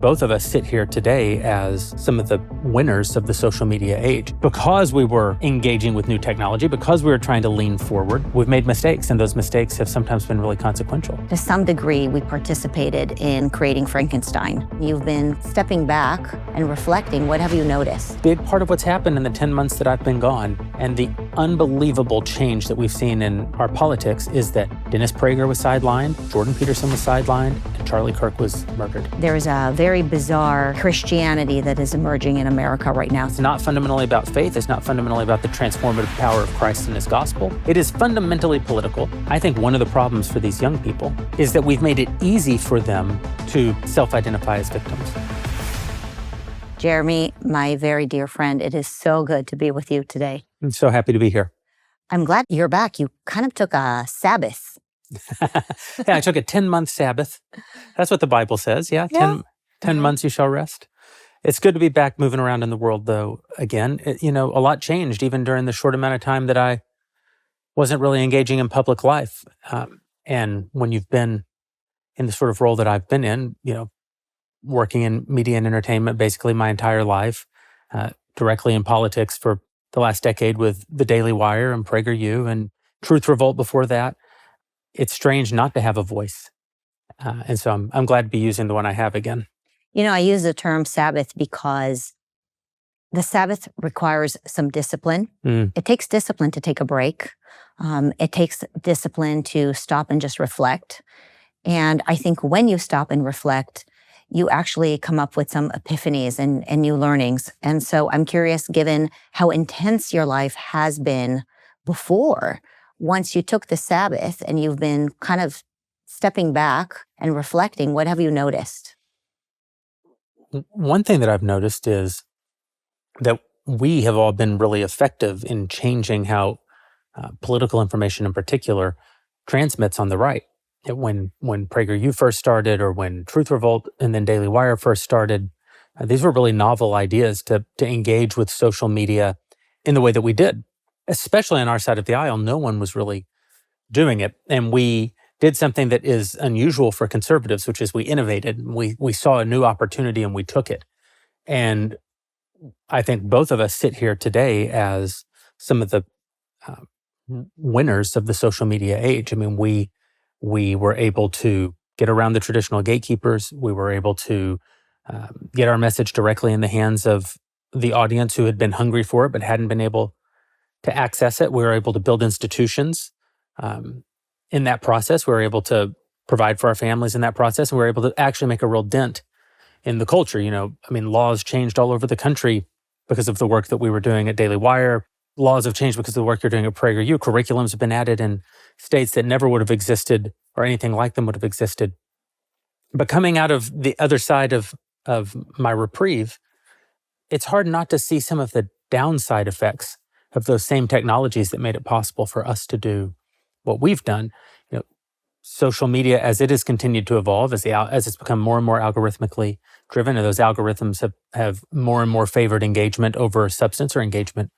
Both of us sit here today as some of the winners of the social media age. Because we were engaging with new technology, because we were trying to lean forward, we've made mistakes, and those mistakes have sometimes been really consequential. To some degree, we participated in creating Frankenstein. You've been stepping back and reflecting. What have you noticed? Big part of what's happened in the 10 months that I've been gone and the unbelievable change that we've seen in our politics is that Dennis Prager was sidelined, Jordan Peterson was sidelined, and Charlie Kirk was murdered. There is a very bizarre Christianity that is emerging in America right now. It's not fundamentally about faith. It's not fundamentally about the transformative power of Christ and his gospel. It is fundamentally political. I think one of the problems for these young people is that we've made it easy for them to self-identify as victims. Jeremy, my very dear friend, it is so good to be with you today. I'm so happy to be here. I'm glad you're back. You kind of took a Sabbath. Yeah, I took a 10-month Sabbath. That's what the Bible says. Yeah, 10 months you shall rest. It's good to be back moving around in the world, though, again. A lot changed even during the short amount of time that I wasn't really engaging in public life. And when you've been in the sort of role that I've been in, working in media and entertainment basically my entire life, directly in politics for the last decade with The Daily Wire and PragerU and Truth Revolt before that, it's strange not to have a voice. And so I'm glad to be using the one I have again. I use the term Sabbath because the Sabbath requires some discipline. It takes discipline to take a break. It takes discipline to stop and just reflect. And I think when you stop and reflect, you actually come up with some epiphanies and new learnings. And so I'm curious, given how intense your life has been before, once you took the Sabbath and you've been kind of stepping back and reflecting, what have you noticed? One thing that I've noticed is that we have all been really effective in changing how political information in particular transmits on the right. When PragerU first started, or when Truth Revolt and then Daily Wire first started, these were really novel ideas to engage with social media in the way that we did. Especially on our side of the aisle, no one was really doing it. And we did something that is unusual for conservatives, which is we innovated. We saw a new opportunity and we took it. And I think both of us sit here today as some of the winners of the social media age. I mean, we were able to get around the traditional gatekeepers. We were able to get our message directly in the hands of the audience who had been hungry for it but hadn't been able to access it. We were able to build institutions in that process. We were able to provide for our families in that process. And we were able to actually make a real dent in the culture. Laws changed all over the country because of the work that we were doing at Daily Wire. Laws have changed because of the work you're doing at PragerU. Curriculums have been added in states that never would have existed or anything like them would have existed. But coming out of the other side of my reprieve, it's hard not to see some of the downside effects of those same technologies that made it possible for us to do what we've done. Social media, as it has continued to evolve, as it's become more and more algorithmically driven, and those algorithms have more and more favored engagement over substance or engagement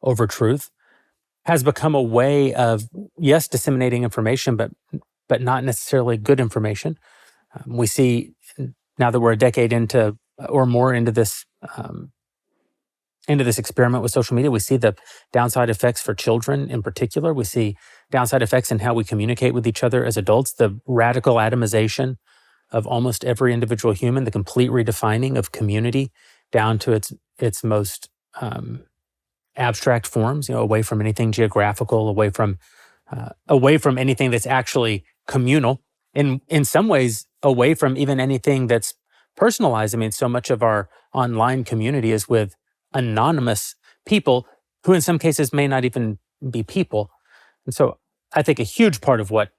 over truth, has become a way of, yes, disseminating information, but not necessarily good information. We see, now that we're a decade into or more into this experiment with social media, we see the downside effects for children in particular. We see downside effects in how we communicate with each other as adults, the radical atomization of almost every individual human, the complete redefining of community down to its most abstract forms, away from anything geographical, away from anything that's actually communal, in some ways away from even anything that's personalized. So much of our online community is with anonymous people who in some cases may not even be people. And so I think a huge part of what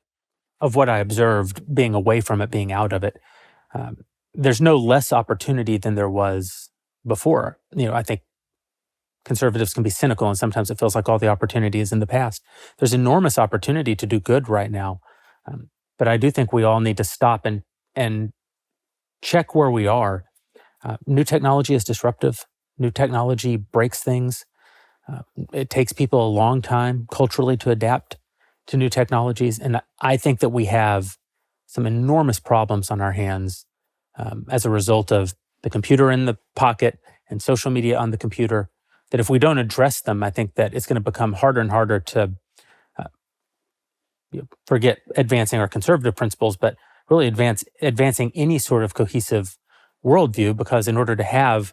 I observed being away from it, being out of it, there's no less opportunity than there was before. I think conservatives can be cynical and sometimes it feels like all the opportunity is in the past. There's enormous opportunity to do good right now. But I do think we all need to stop and check where we are. New technology is disruptive. New technology breaks things. It takes people a long time culturally to adapt to new technologies. And I think that we have some enormous problems on our hands as a result of the computer in the pocket and social media on the computer, that if we don't address them, I think that it's going to become harder and harder to forget advancing our conservative principles, but really advancing any sort of cohesive worldview, because in order to have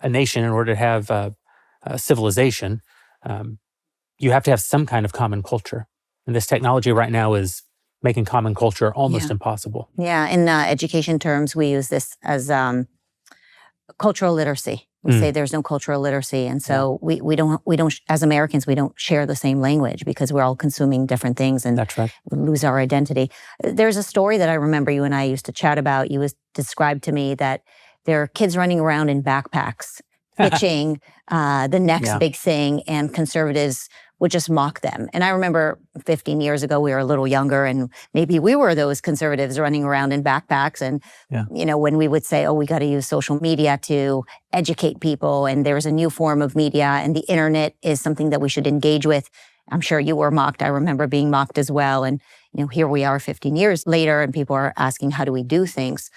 a nation, in order to have a civilization, you have to have some kind of common culture. And this technology right now is making common culture almost impossible. Yeah, in education terms, we use this as cultural literacy. We say there's no cultural literacy, and so we don't as Americans, we don't share the same language because we're all consuming different things, and that's right. We lose our identity. There's a story that I remember you and I used to chat about. You described to me that there are kids running around in backpacks pitching the next big thing, and conservatives would just mock them. And I remember 15 years ago, we were a little younger, and maybe we were those conservatives running around in backpacks. And, when we would say, oh, we got to use social media to educate people, and there's a new form of media, and the internet is something that we should engage with. I'm sure you were mocked. I remember being mocked as well. And, here we are 15 years later, and people are asking, how do we do things?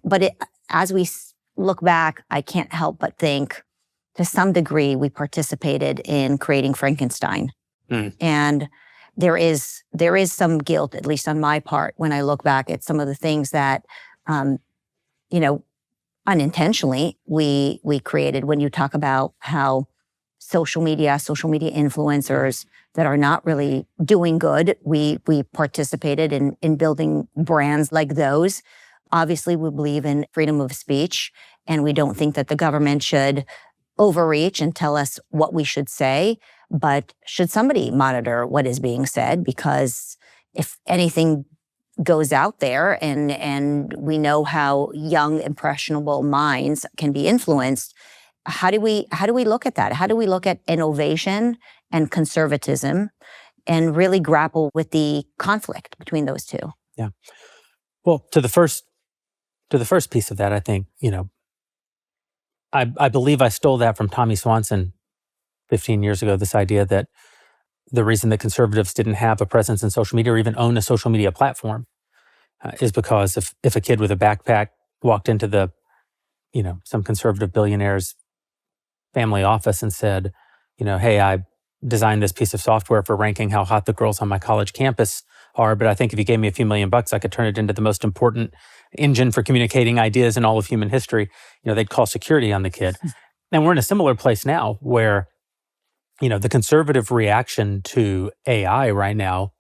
But as we look back, I can't help but think, to some degree, we participated in creating Frankenstein. And there is some guilt, at least on my part, when I look back at some of the things that, unintentionally we created. When you talk about how social media influencers that are not really doing good, we participated in building brands like those. Obviously, we believe in freedom of speech, and we don't think that the government should overreach and tell us what we should say, but should somebody monitor what is being said? Because if anything goes out there, and we know how young, impressionable minds can be influenced, how do we look at that? How do we look at innovation and conservatism and really grapple with the conflict between those two? Yeah. Well, to the first piece of that, I think, I believe I stole that from Tommy Swanson 15 years ago, this idea that the reason that conservatives didn't have a presence in social media or even own a social media platform is because if a kid with a backpack walked into the, some conservative billionaire's family office and said, hey, I designed this piece of software for ranking how hot the girls on my college campus are, but I think if you gave me a few $1,000,000, I could turn it into the most important engine for communicating ideas in all of human history, they'd call security on the kid. And we're in a similar place now where, the conservative reaction to AI right now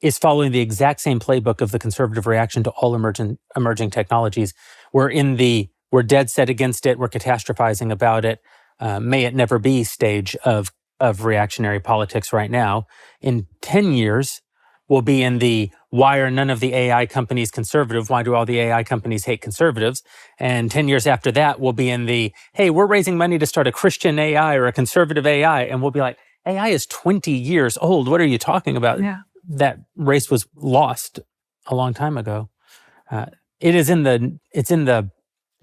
is following the exact same playbook of the conservative reaction to all emerging technologies. We're dead set against it. We're catastrophizing about it. May it never be stage of reactionary politics right now. In 10 years, we'll be in the why are none of the AI companies conservative? Why do all the AI companies hate conservatives? And 10 years after that, we'll be in the, hey, we're raising money to start a Christian AI or a conservative AI. And we'll be like, AI is 20 years old. What are you talking about? Yeah. That race was lost a long time ago. It's in the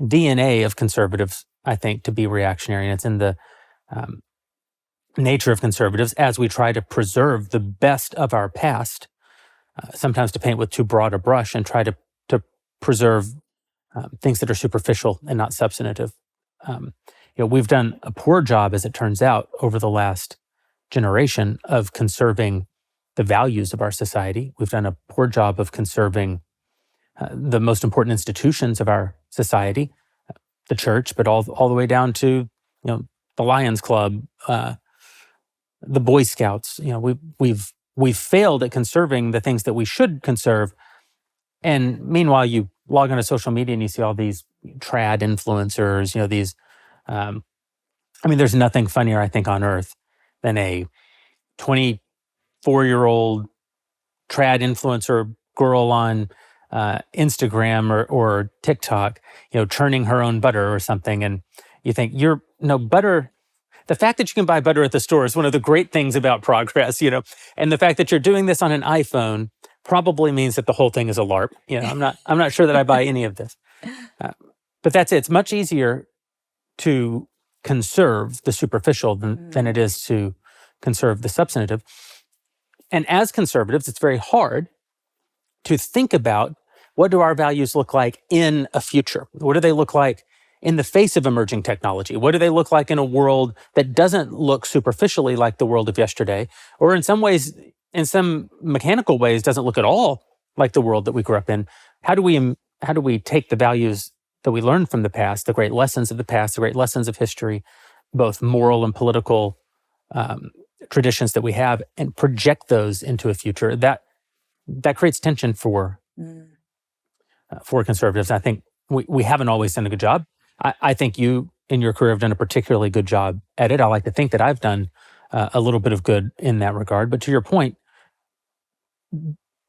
DNA of conservatives, I think, to be reactionary. And it's in the nature of conservatives as we try to preserve the best of our past, sometimes to paint with too broad a brush and try to preserve things that are superficial and not substantive. We've done a poor job, as it turns out, over the last generation of conserving the values of our society. We've done a poor job of conserving the most important institutions of our society, the church, but all the way down to the Lions Club, the Boy Scouts. We've failed at conserving the things that we should conserve. And meanwhile, you log onto social media and you see all these trad influencers. There's nothing funnier, I think, on earth than a 24-year-old trad influencer girl on Instagram or TikTok, churning her own butter or something. And you think, butter, the fact that you can buy butter at the store is one of the great things about progress, and the fact that you're doing this on an iPhone probably means that the whole thing is a LARP. I'm not sure that I buy any of this. But that's it. It's much easier to conserve the superficial than it is to conserve the substantive. And as conservatives, it's very hard to think about what do our values look like in a future? What do they look like in the face of emerging technology? What do they look like in a world that doesn't look superficially like the world of yesterday, or in some ways, in some mechanical ways, doesn't look at all like the world that we grew up in? How do we take the values that we learned from the past, the great lessons of the past, the great lessons of history, both moral and political traditions that we have, and project those into a future that creates tension for conservatives? I think we haven't always done a good job. I think you, in your career, have done a particularly good job at it. I like to think that I've done a little bit of good in that regard. But to your point,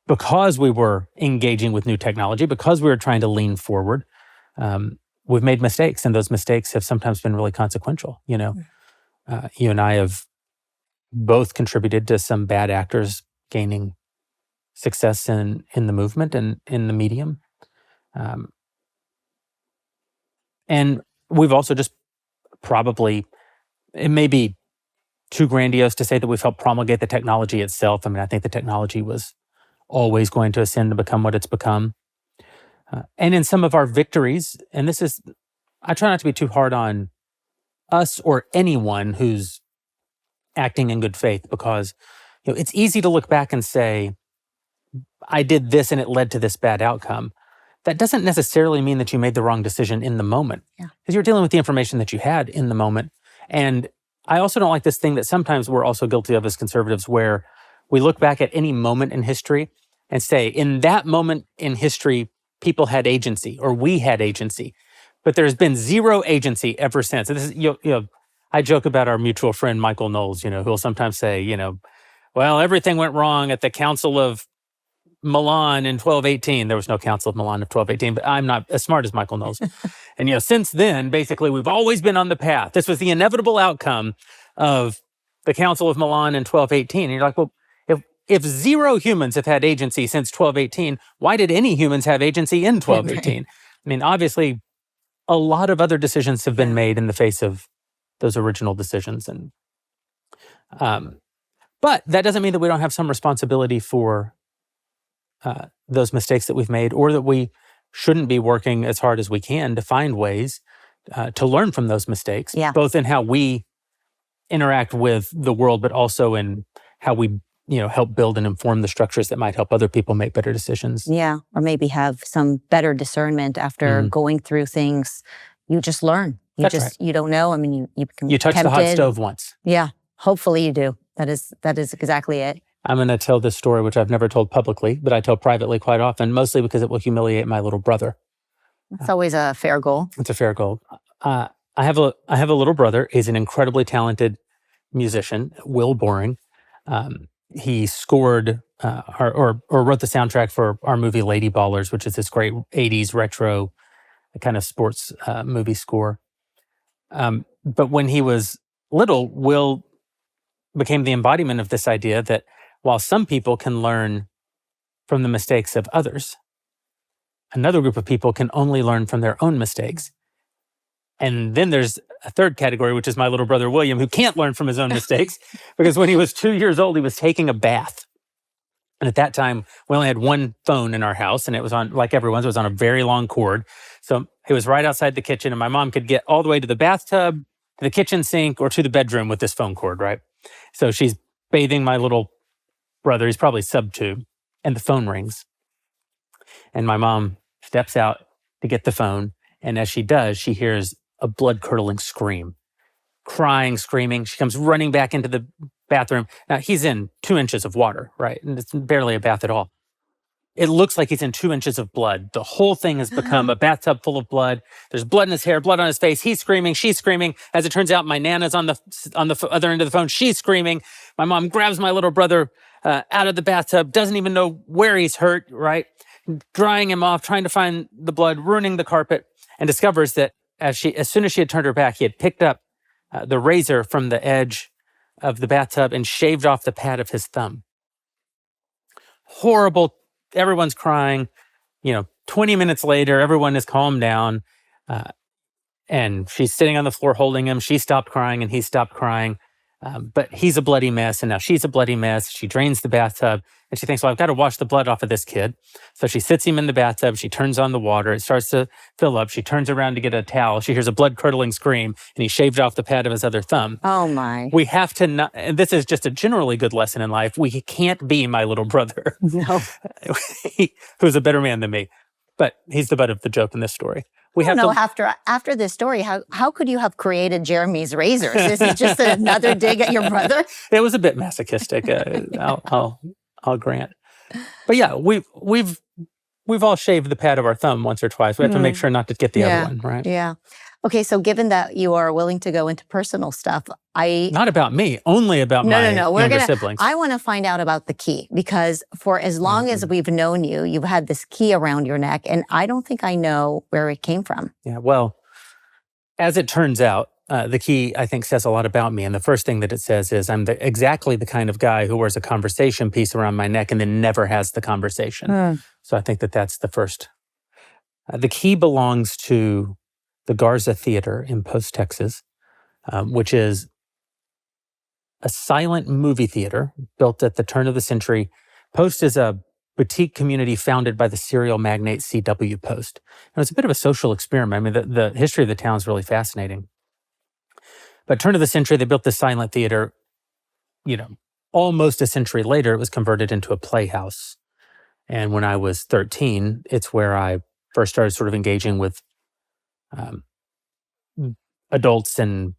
because we were engaging with new technology, because we were trying to lean forward, we've made mistakes, and those mistakes have sometimes been really consequential. You and I have both contributed to some bad actors gaining success in the movement and in the medium. And we've also just probably, it may be too grandiose to say that we've helped promulgate the technology itself. I mean, I think the technology was always going to ascend to become what it's become. And in some of our victories, and this is, I try not to be too hard on us or anyone who's acting in good faith, because it's easy to look back and say, I did this and it led to this bad outcome. That doesn't necessarily mean that you made the wrong decision in the moment, because you're dealing with the information that you had in the moment. And I also don't like this thing that sometimes we're also guilty of as conservatives, where we look back at any moment in history and say, in that moment in history, people had agency, or we had agency, but there's been zero agency ever since. And this is, I joke about our mutual friend, Michael Knowles, who will sometimes say, well, everything went wrong at the Council of Milan in 1218. There was no Council of Milan of 1218, but I'm not as smart as Michael Knowles. And since then, basically, we've always been on the path. This was the inevitable outcome of the Council of Milan in 1218. And you're like, well, if zero humans have had agency since 1218, why did any humans have agency in 1218? I mean, obviously, a lot of other decisions have been made in the face of those original decisions. And but that doesn't mean that we don't have some responsibility for those mistakes that we've made, or that we shouldn't be working as hard as we can to find ways to learn from those mistakes, both in how we interact with the world, but also in how we help build and inform the structures that might help other people make better decisions. Yeah, or maybe have some better discernment after going through things. You just learn. You don't know. I mean, you touch the hot stove once. Yeah, hopefully you do. That is exactly it. I'm going to tell this story, which I've never told publicly, but I tell privately quite often, mostly because it will humiliate my little brother. It's always a fair goal. It's a fair goal. I have a little brother. He's an incredibly talented musician, Will Boring. He scored or wrote the soundtrack for our movie Lady Ballers, which is this great 80s retro kind of sports movie score. But when he was little, Will became the embodiment of this idea that while some people can learn from the mistakes of others, another group of people can only learn from their own mistakes. And then there's a third category, which is my little brother, William, who can't learn from his own mistakes, because when he was 2 years old, he was taking a bath. And at that time, we only had one phone in our house, and it was on, like everyone's, it was on a very long cord. So it was right outside the kitchen, and my mom could get all the way to the bathtub, to the kitchen sink, or to the bedroom with this phone cord, right? So she's bathing my little brother. He's probably sub-2, and the phone rings. And my mom steps out to get the phone, and as she does, she hears a blood-curdling scream. Crying, screaming. She comes running back into the bathroom. Now, he's in 2 inches of water, right? And it's barely a bath at all. It looks like he's in 2 inches of blood. The whole thing has become a bathtub full of blood. There's blood in his hair, blood on his face. He's screaming. She's screaming. As it turns out, my Nana's on the other end of the phone. She's screaming. My mom grabs my little brother out of the bathtub, doesn't even know where he's hurt, right? Drying him off, trying to find the blood, ruining the carpet, and discovers that as soon as she had turned her back, he had picked up the razor from the edge of the bathtub and shaved off the pad of his thumb. Horrible. Everyone's crying. 20 minutes later, everyone has calmed down. And she's sitting on the floor holding him. She stopped crying and he stopped crying. But he's a bloody mess, and now she's a bloody mess. She drains the bathtub, and she thinks, well, I've got to wash the blood off of this kid. So she sits him in the bathtub. She turns on the water. It starts to fill up. She turns around to get a towel. She hears a blood-curdling scream, and he shaved off the pad of his other thumb. Oh, my. We have to not, and this is just a generally good lesson in life, we can't be my little brother. No. Who's a better man than me. But he's the butt of the joke in this story. After this story, how could you have created Jeremy's razors? Is it just another dig at your brother? It was a bit masochistic. I'll grant. But yeah, we've all shaved the pad of our thumb once or twice. We have to make sure not to get the other one, right? Yeah. Okay, so given that you are willing to go into personal stuff, not about me, only about my younger siblings. I want to find out about the key, because for as long as we've known you, you've had this key around your neck, and I don't think I know where it came from. Yeah, well, as it turns out, the key, I think, says a lot about me. And the first thing that it says is I'm exactly the kind of guy who wears a conversation piece around my neck and then never has the conversation. So I think that's the first. The key belongs to the Garza Theater in Post, Texas, which is a silent movie theater built at the turn of the century. Post is a boutique community founded by the serial magnate C.W. Post. And it's a bit of a social experiment. I mean, the history of the town is really fascinating. But turn of the century, they built this silent theater. Almost a century later, it was converted into a playhouse. And when I was 13, it's where I first started sort of engaging with adults and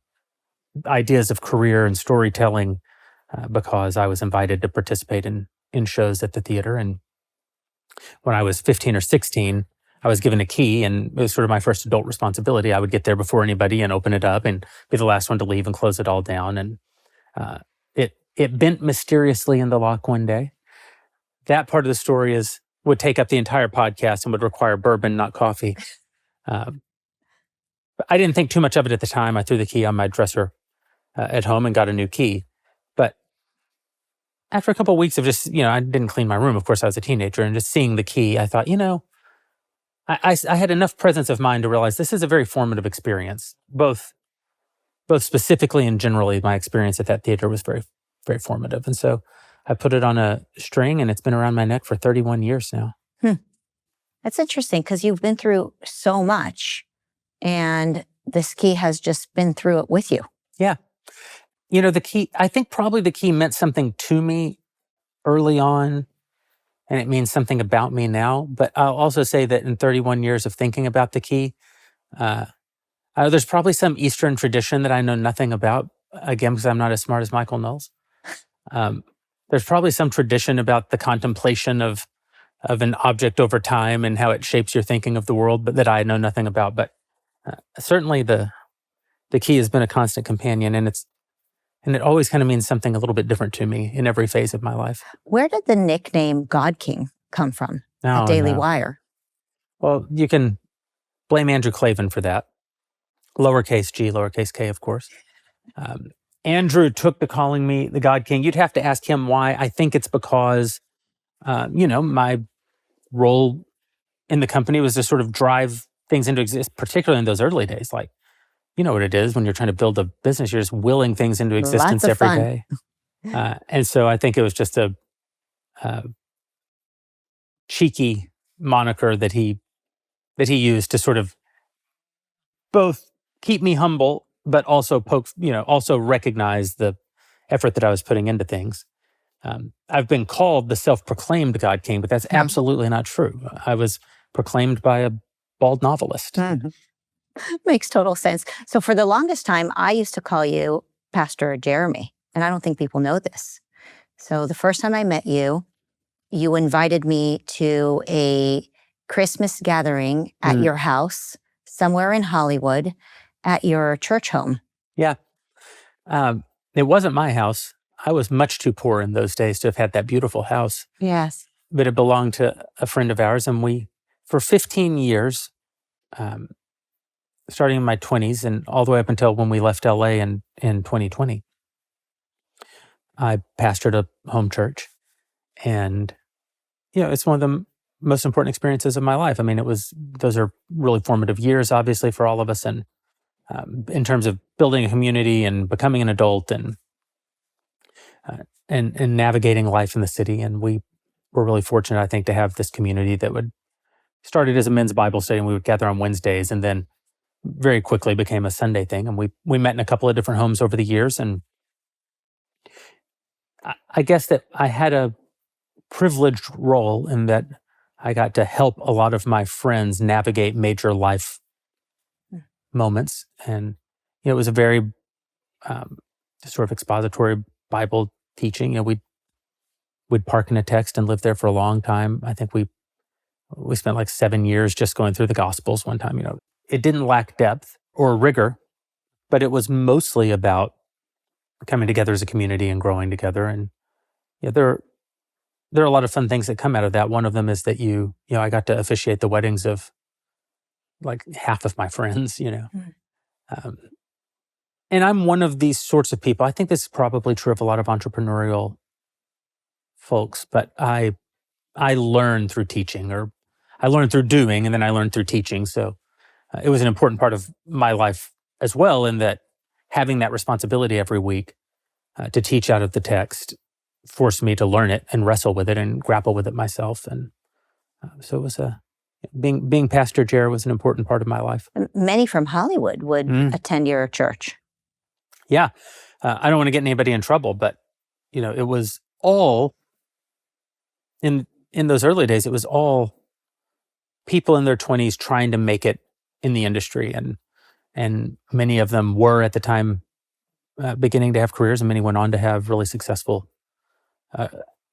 ideas of career and storytelling, because I was invited to participate in shows at the theater. And when I was 15 or 16, I was given a key, and it was sort of my first adult responsibility. I would get there before anybody and open it up and be the last one to leave and close it all down. And it bent mysteriously in the lock one day. That part of the story would take up the entire podcast and would require bourbon, not coffee. I didn't think too much of it at the time. I threw the key on my dresser at home and got a new key. But after a couple of weeks of just, I didn't clean my room. Of course, I was a teenager, and just seeing the key, I thought, I had enough presence of mind to realize this is a very formative experience. Both specifically and generally, my experience at that theater was very, very formative. And so I put it on a string, and it's been around my neck for 31 years now. That's interesting, because you've been through so much, and this key has just been through it with you. Yeah. The key, I think probably the key meant something to me early on, and it means something about me now. But I'll also say that in 31 years of thinking about the key, there's probably some Eastern tradition that I know nothing about, again, because I'm not as smart as Michael Knowles. There's probably some tradition about the contemplation of an object over time and how it shapes your thinking of the world, but that I know nothing about. But certainly the key has been a constant companion, and it always kind of means something a little bit different to me in every phase of my life. Where did the nickname God King come from at Daily Wire? Well, you can blame Andrew Klavan for that. Lowercase g, lowercase k, of course. Andrew took to calling me the God King. You'd have to ask him why. I think it's because, my role in the company was to sort of drive things into existence, particularly in those early days. Like, you know what it is when you're trying to build a business, you're just willing things into existence every day. And so I think it was just a cheeky moniker that he used to sort of both keep me humble, but also also recognize the effort that I was putting into things. I've been called the self-proclaimed God King, but that's absolutely not true. I was proclaimed by a bald novelist. Makes total sense. So for the longest time, I used to call you Pastor Jeremy, and I don't think people know this. So the first time I met you, you invited me to a Christmas gathering at your house somewhere in Hollywood at your church home. Yeah. It wasn't my house. I was much too poor in those days to have had that beautiful house. Yes. But it belonged to a friend of ours, and we, for 15 years, starting in my 20s and all the way up until when we left LA in 2020, I pastored a home church. And, it's one of the most important experiences of my life. I mean, those are really formative years, obviously, for all of us. And in terms of building a community and becoming an adult and and navigating life in the city. And we were really fortunate, I think, to have this community that started as a men's Bible study, and we would gather on Wednesdays, and then very quickly became a Sunday thing. And we met in a couple of different homes over the years. And I guess that I had a privileged role in that I got to help a lot of my friends navigate major life moments. And it was a very sort of expository Bible teaching. We'd park in a text and live there for a long time. I think we spent like 7 years just going through the Gospels one time. It didn't lack depth or rigor, but it was mostly about coming together as a community and growing together. And there are a lot of fun things that come out of that. One of them is that I got to officiate the weddings of like half of my friends. And I'm one of these sorts of people. I think this is probably true of a lot of entrepreneurial folks, but I learned through teaching, or I learned through doing, and then I learned through teaching. So it was an important part of my life as well, in that having that responsibility every week to teach out of the text forced me to learn it and wrestle with it and grapple with it myself. And so it was being Pastor Jer was an important part of my life. Many from Hollywood would attend your church. Yeah. I don't want to get anybody in trouble, but it was all in those early days, it was all people in their 20s trying to make it in the industry. And many of them were at the time beginning to have careers, and many went on to have really successful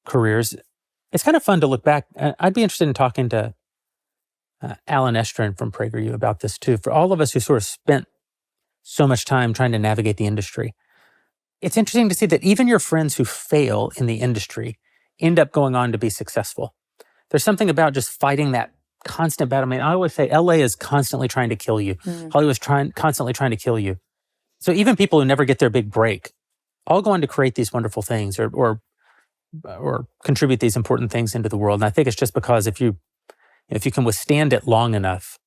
careers. It's kind of fun to look back. I'd be interested in talking to Alan Estrin from PragerU about this too. For all of us who sort of spent so much time trying to navigate the industry, it's interesting to see that even your friends who fail in the industry end up going on to be successful. There's something about just fighting that constant battle. I mean, I always say LA is constantly trying to kill you. Hollywood's constantly trying to kill you. So even people who never get their big break all go on to create these wonderful things or contribute these important things into the world. And I think it's just because if you can withstand it long enough,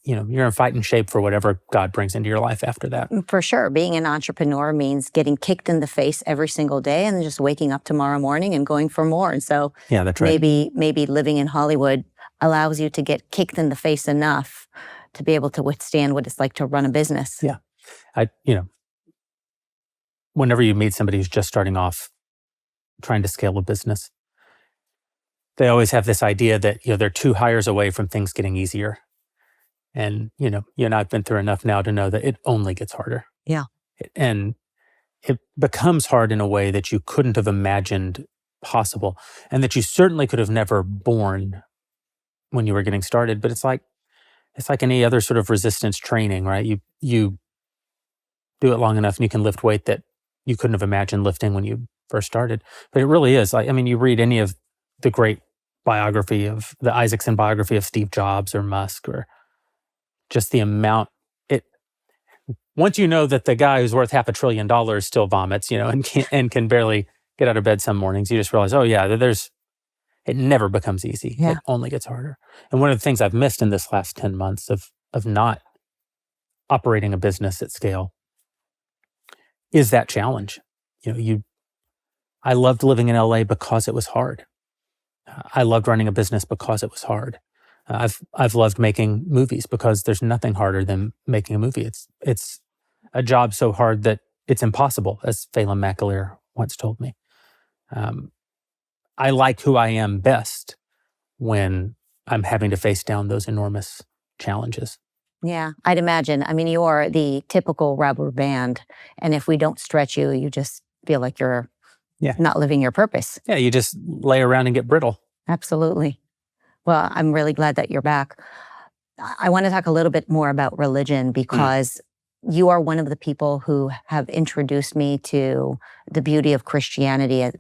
you're in fighting shape for whatever God brings into your life after that. For sure. Being an entrepreneur means getting kicked in the face every single day and then just waking up tomorrow morning and going for more. And so yeah, that's right. Maybe living in Hollywood allows you to get kicked in the face enough to be able to withstand what it's like to run a business. Yeah. Whenever you meet somebody who's just starting off trying to scale a business, they always have this idea that, they're 2 hires away from things getting easier. And, you and I've been through enough now to know that it only gets harder. Yeah. And it becomes hard in a way that you couldn't have imagined possible, and that you certainly could have never borne when you were getting started. But it's like any other sort of resistance training, right? You do it long enough and you can lift weight that you couldn't have imagined lifting when you first started. But it really is. You read any of the great the Isaacson biography of Steve Jobs or Musk, or just the amount once you know that the guy who's worth $500 billion still vomits, and can barely get out of bed some mornings, you just realize, oh yeah, it never becomes easy. Yeah. It only gets harder. And one of the things I've missed in this last 10 months of not operating a business at scale is that challenge. I loved living in LA because it was hard. I loved running a business because it was hard. I've loved making movies because there's nothing harder than making a movie. It's a job so hard that it's impossible, as Phelan McAleer once told me. I like who I am best when I'm having to face down those enormous challenges. Yeah, I'd imagine. You are the typical rubber band, and if we don't stretch you, you just feel like you're not living your purpose. Yeah, you just lay around and get brittle. Absolutely. Well, I'm really glad that you're back. I want to talk a little bit more about religion, because you are one of the people who have introduced me to the beauty of Christianity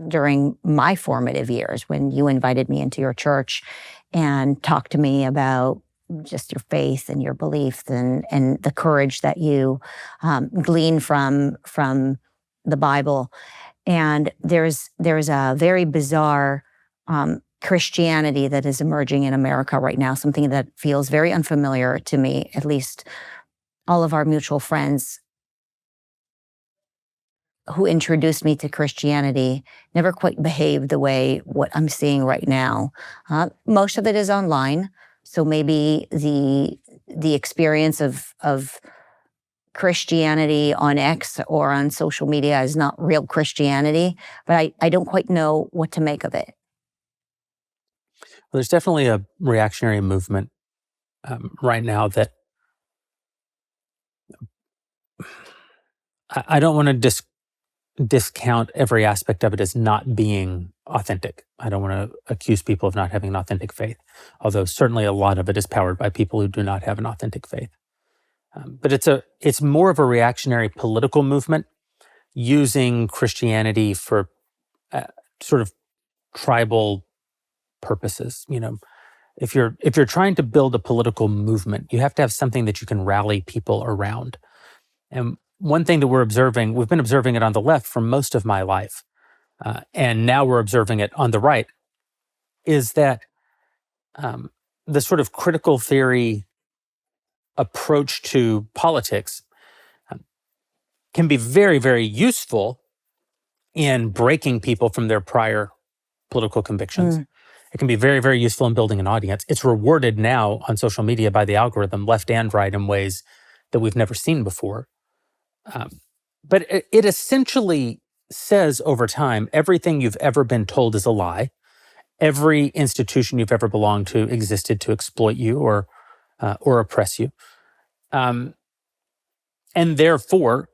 during my formative years, when you invited me into your church and talked to me about just your faith and your beliefs and the courage that you glean from the Bible. And there's a very bizarre Christianity that is emerging in America right now, something that feels very unfamiliar to me. At least all of our mutual friends who introduced me to Christianity never quite behaved the way what I'm seeing right now. Most of it is online, so maybe the experience of Christianity on X or on social media is not real Christianity, but I don't quite know what to make of it. Well, there's definitely a reactionary movement right now that I don't want to discount every aspect of it as not being authentic. I don't want to accuse people of not having an authentic faith, although certainly a lot of it is powered by people who do not have an authentic faith. But it's more of a reactionary political movement using Christianity for sort of tribal purposes. If you're trying to build a political movement, you have to have something that you can rally people around. And one thing that we've been observing it on the left for most of my life, and now we're observing it on the right, is that the sort of critical theory approach to politics can be very, very useful in breaking people from their prior political convictions. It can be very, very useful in building an audience. It's rewarded now on social media by the algorithm, left and right, in ways that we've never seen before. But it essentially says over time, everything you've ever been told is a lie. Every institution you've ever belonged to existed to exploit you or oppress you. And therefore,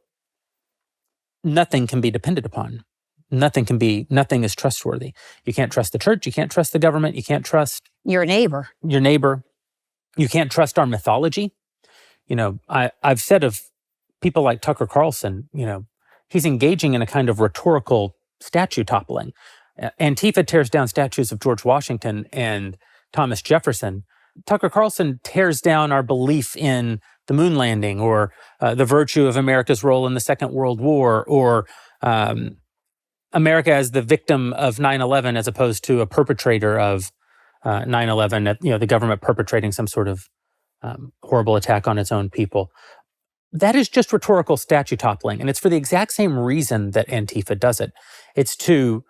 nothing can be depended upon. Nothing is trustworthy. You can't trust the church. You can't trust the government. You can't trust your neighbor. You can't trust our mythology. I've said of people like Tucker Carlson, he's engaging in a kind of rhetorical statue-toppling. Antifa tears down statues of George Washington and Thomas Jefferson. Tucker Carlson tears down our belief in the moon landing or the virtue of America's role in the Second World War or America as the victim of 9/11 as opposed to a perpetrator of 9/11, the government perpetrating some sort of horrible attack on its own people. That is just rhetorical statue toppling. And it's for the exact same reason that Antifa does it. It's to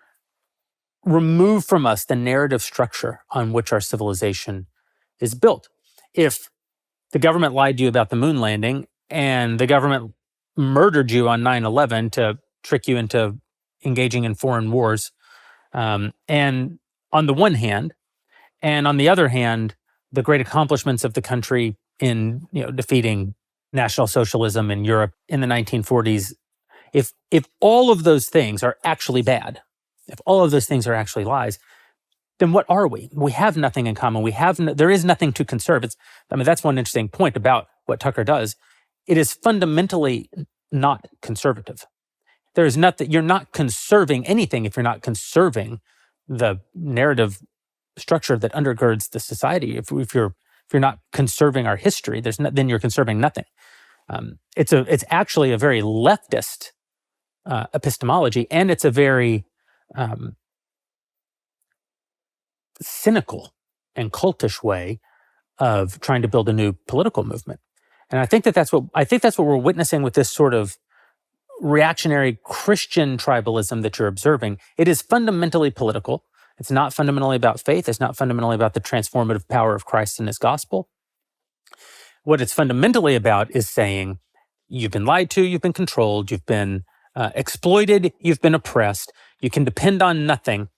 remove from us the narrative structure on which our civilization is built. If the government lied to you about the moon landing and the government murdered you on 9/11 to trick you into engaging in foreign wars, and on the one hand, and on the other hand, the great accomplishments of the country in defeating National Socialism in Europe in the 1940s, if all of those things are actually bad, if all of those things are actually lies, then what are we? We have nothing in common. There is nothing to conserve. That's one interesting point about what Tucker does. It is fundamentally not conservative. There is nothing. You're not conserving anything if you're not conserving the narrative structure that undergirds the society. If you're not conserving our history, then you're conserving nothing. It's actually a very leftist epistemology, and it's a very cynical and cultish way of trying to build a new political movement. And I think that's what we're witnessing with this sort of reactionary Christian tribalism that you're observing. It is fundamentally political. It's not fundamentally about faith. It's not fundamentally about the transformative power of Christ and his gospel. What it's fundamentally about is saying, you've been lied to, you've been controlled, you've been exploited, you've been oppressed, you can depend on nothing.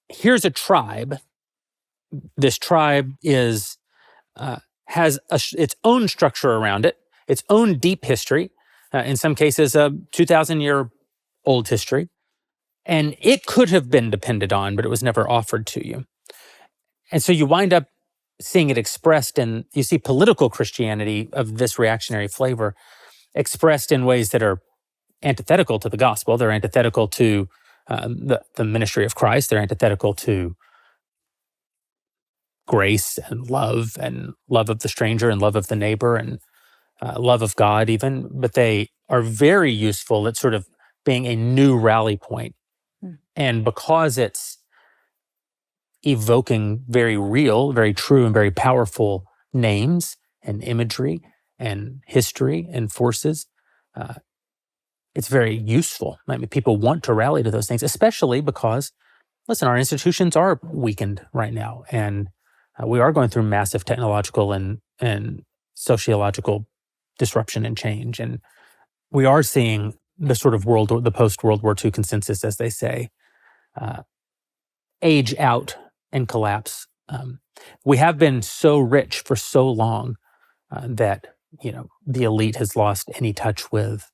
Here's a tribe. This tribe has its own structure around it, its own deep history, in some cases a 2,000-year-old history. And it could have been depended on, but it was never offered to you. And so you wind up seeing it expressed in, you see political Christianity of this reactionary flavor expressed in ways that are antithetical to the gospel. They're antithetical to the ministry of Christ. They're antithetical to grace and love of the stranger and love of the neighbor and love of God even. But they are very useful at sort of being a new rally point. And because it's evoking very real, very true, and very powerful names and imagery and history and forces, it's very useful. I mean, people want to rally to those things, especially because, listen, our institutions are weakened right now, and we are going through massive technological and sociological disruption and change, and we are seeing the sort of the post-World War II consensus, as they say, age out and collapse. We have been so rich for so long that the elite has lost any touch with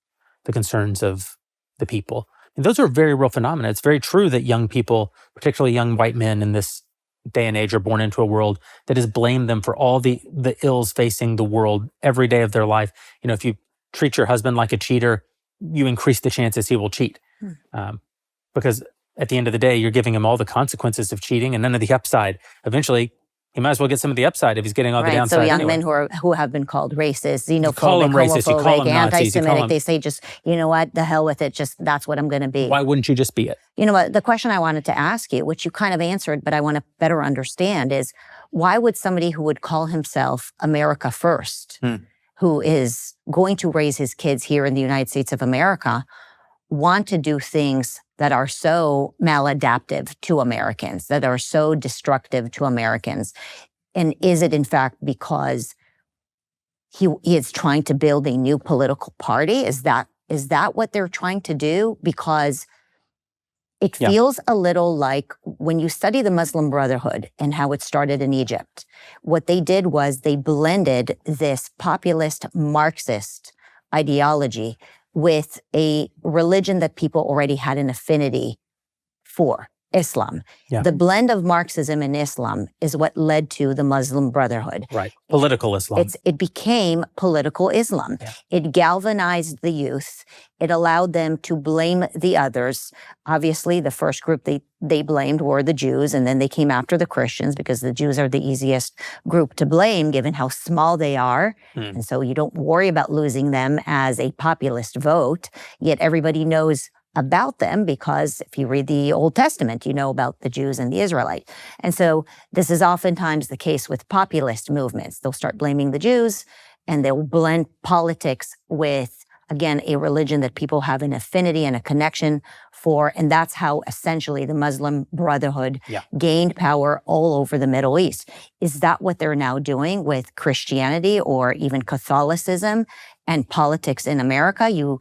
the concerns of the people. And those are very real phenomena. It's very true that young people, particularly young white men in this day and age, are born into a world that has blamed them for all the ills facing the world every day of their life. If you treat your husband like a cheater, you increase the chances he will cheat. Because at the end of the day, you're giving him all the consequences of cheating and none of the upside. Eventually, he might as well get some of the upside if he's getting all the downside. So young anyway. men who have been called racist, xenophobic, call them racist, homophobic, you call them anti-Semitic, Nazis, they say just, you know what, the hell with it, just that's what I'm going to be. Why wouldn't you just be it? You know what, the question I wanted to ask you, which you kind of answered, but I want to better understand is, why would somebody who would call himself America First, who is going to raise his kids here in the United States of America, want to do things that are so maladaptive to Americans, that are so destructive to Americans? And is it in fact because he is trying to build a new political party? Is that what they're trying to do? Because it feels a little like when you study the Muslim Brotherhood and how it started in Egypt, what they did was they blended this populist Marxist ideology with a religion that people already had an affinity for, Islam. Yeah. The blend of Marxism and Islam is what led to the Muslim Brotherhood. Right. Political Islam. It became political Islam. Yeah. It galvanized the youth. It allowed them to blame the others. Obviously, the first group they blamed were the Jews, and then they came after the Christians because the Jews are the easiest group to blame given how small they are. And so you don't worry about losing them as a populist vote, yet everybody knows about them because if you read the Old Testament, you know about the Jews and the Israelites. And so this is oftentimes the case with populist movements. They'll start blaming the Jews and they'll blend politics with, again, a religion that people have an affinity and a connection for. And that's how essentially the Muslim Brotherhood gained power all over the Middle East. Is that what they're now doing with Christianity or even Catholicism and politics in America? You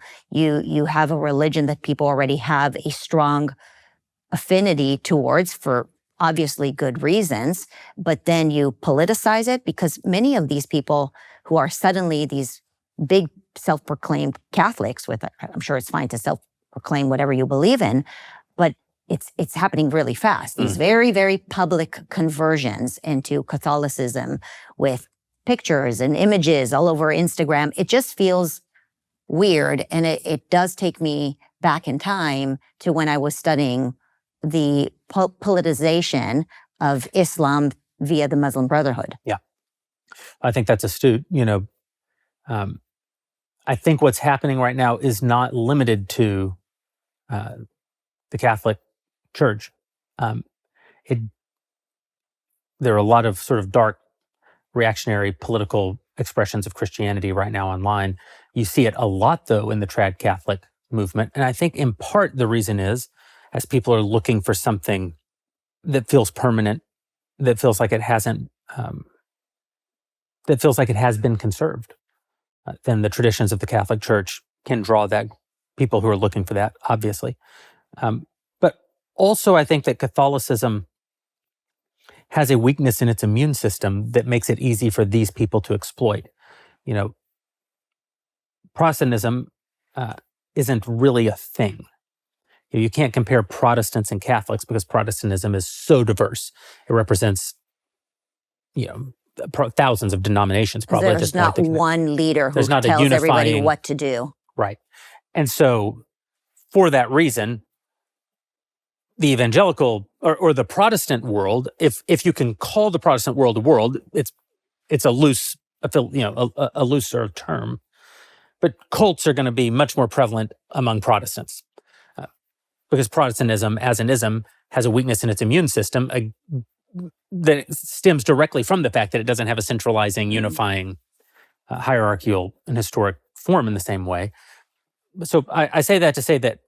have a religion that people already have a strong affinity towards for obviously good reasons, but then you politicize it because many of these people who are suddenly these big self-proclaimed Catholics I'm sure it's fine to self-proclaim whatever you believe in, but it's happening really fast. These very, very public conversions into Catholicism with pictures and images all over Instagram. It just feels weird. And it does take me back in time to when I was studying the politicization of Islam via the Muslim Brotherhood. Yeah. I think that's astute. I think what's happening right now is not limited to the Catholic Church. There are a lot of sort of dark, reactionary political expressions of Christianity right now online. You see it a lot, though, in the trad Catholic movement. And I think in part the reason is, as people are looking for something that feels permanent, that feels like it hasn't, that feels like it has been conserved, then the traditions of the Catholic Church can draw that people who are looking for that, obviously. But also I think that Catholicism has a weakness in its immune system that makes it easy for these people to exploit. Protestantism isn't really a thing. You can't compare Protestants and Catholics because Protestantism is so diverse. It represents, thousands of denominations. Probably There's not one leader who tells everybody what to do. Right. And so for that reason, the evangelical or the Protestant world, if you can call the Protestant world a world, it's a looser term. But cults are going to be much more prevalent among Protestants because Protestantism, as an ism, has a weakness in its immune system that stems directly from the fact that it doesn't have a centralizing, unifying, hierarchical and historic form in the same way. so I say that to say that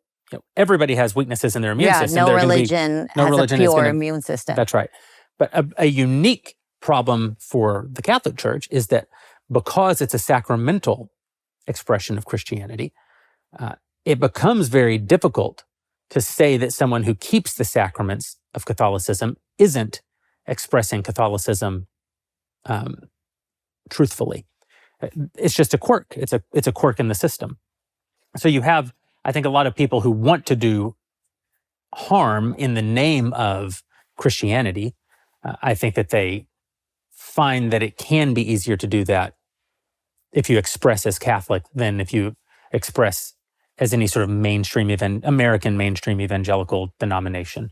everybody has weaknesses in their immune system. No religion has a pure immune system. That's right. But a unique problem for the Catholic Church is that because it's a sacramental expression of Christianity, it becomes very difficult to say that someone who keeps the sacraments of Catholicism isn't expressing Catholicism truthfully. It's just a quirk. It's a quirk in the system. So you have, I think, a lot of people who want to do harm in the name of Christianity. I think that they find that it can be easier to do that if you express as Catholic than if you express as any sort of American mainstream evangelical denomination.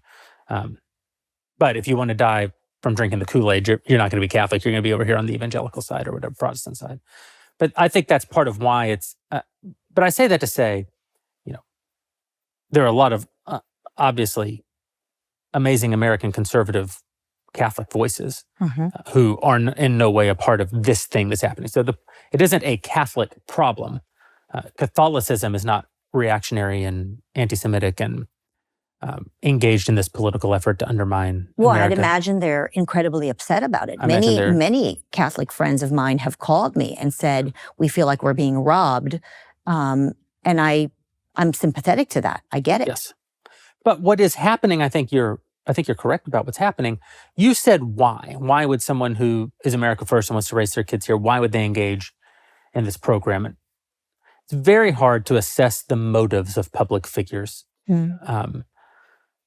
But if you want to die from drinking the Kool-Aid, you're not going to be Catholic. You're going to be over here on the evangelical side or whatever, Protestant side. But I think that's part of why it's. But I say that to say, there are a lot of obviously amazing American conservative Catholic voices who are in no way a part of this thing that's happening. So it isn't a Catholic problem. Catholicism is not reactionary and anti-Semitic and engaged in this political effort to undermine America. I'd imagine they're incredibly upset about it. Many Catholic friends of mine have called me and said, we feel like we're being robbed. And I'm sympathetic to that. I get it. Yes. But what is happening, I think you're correct about what's happening. You said why. Why would someone who is America First and wants to raise their kids here, why would they engage in this program? And it's very hard to assess the motives of public figures.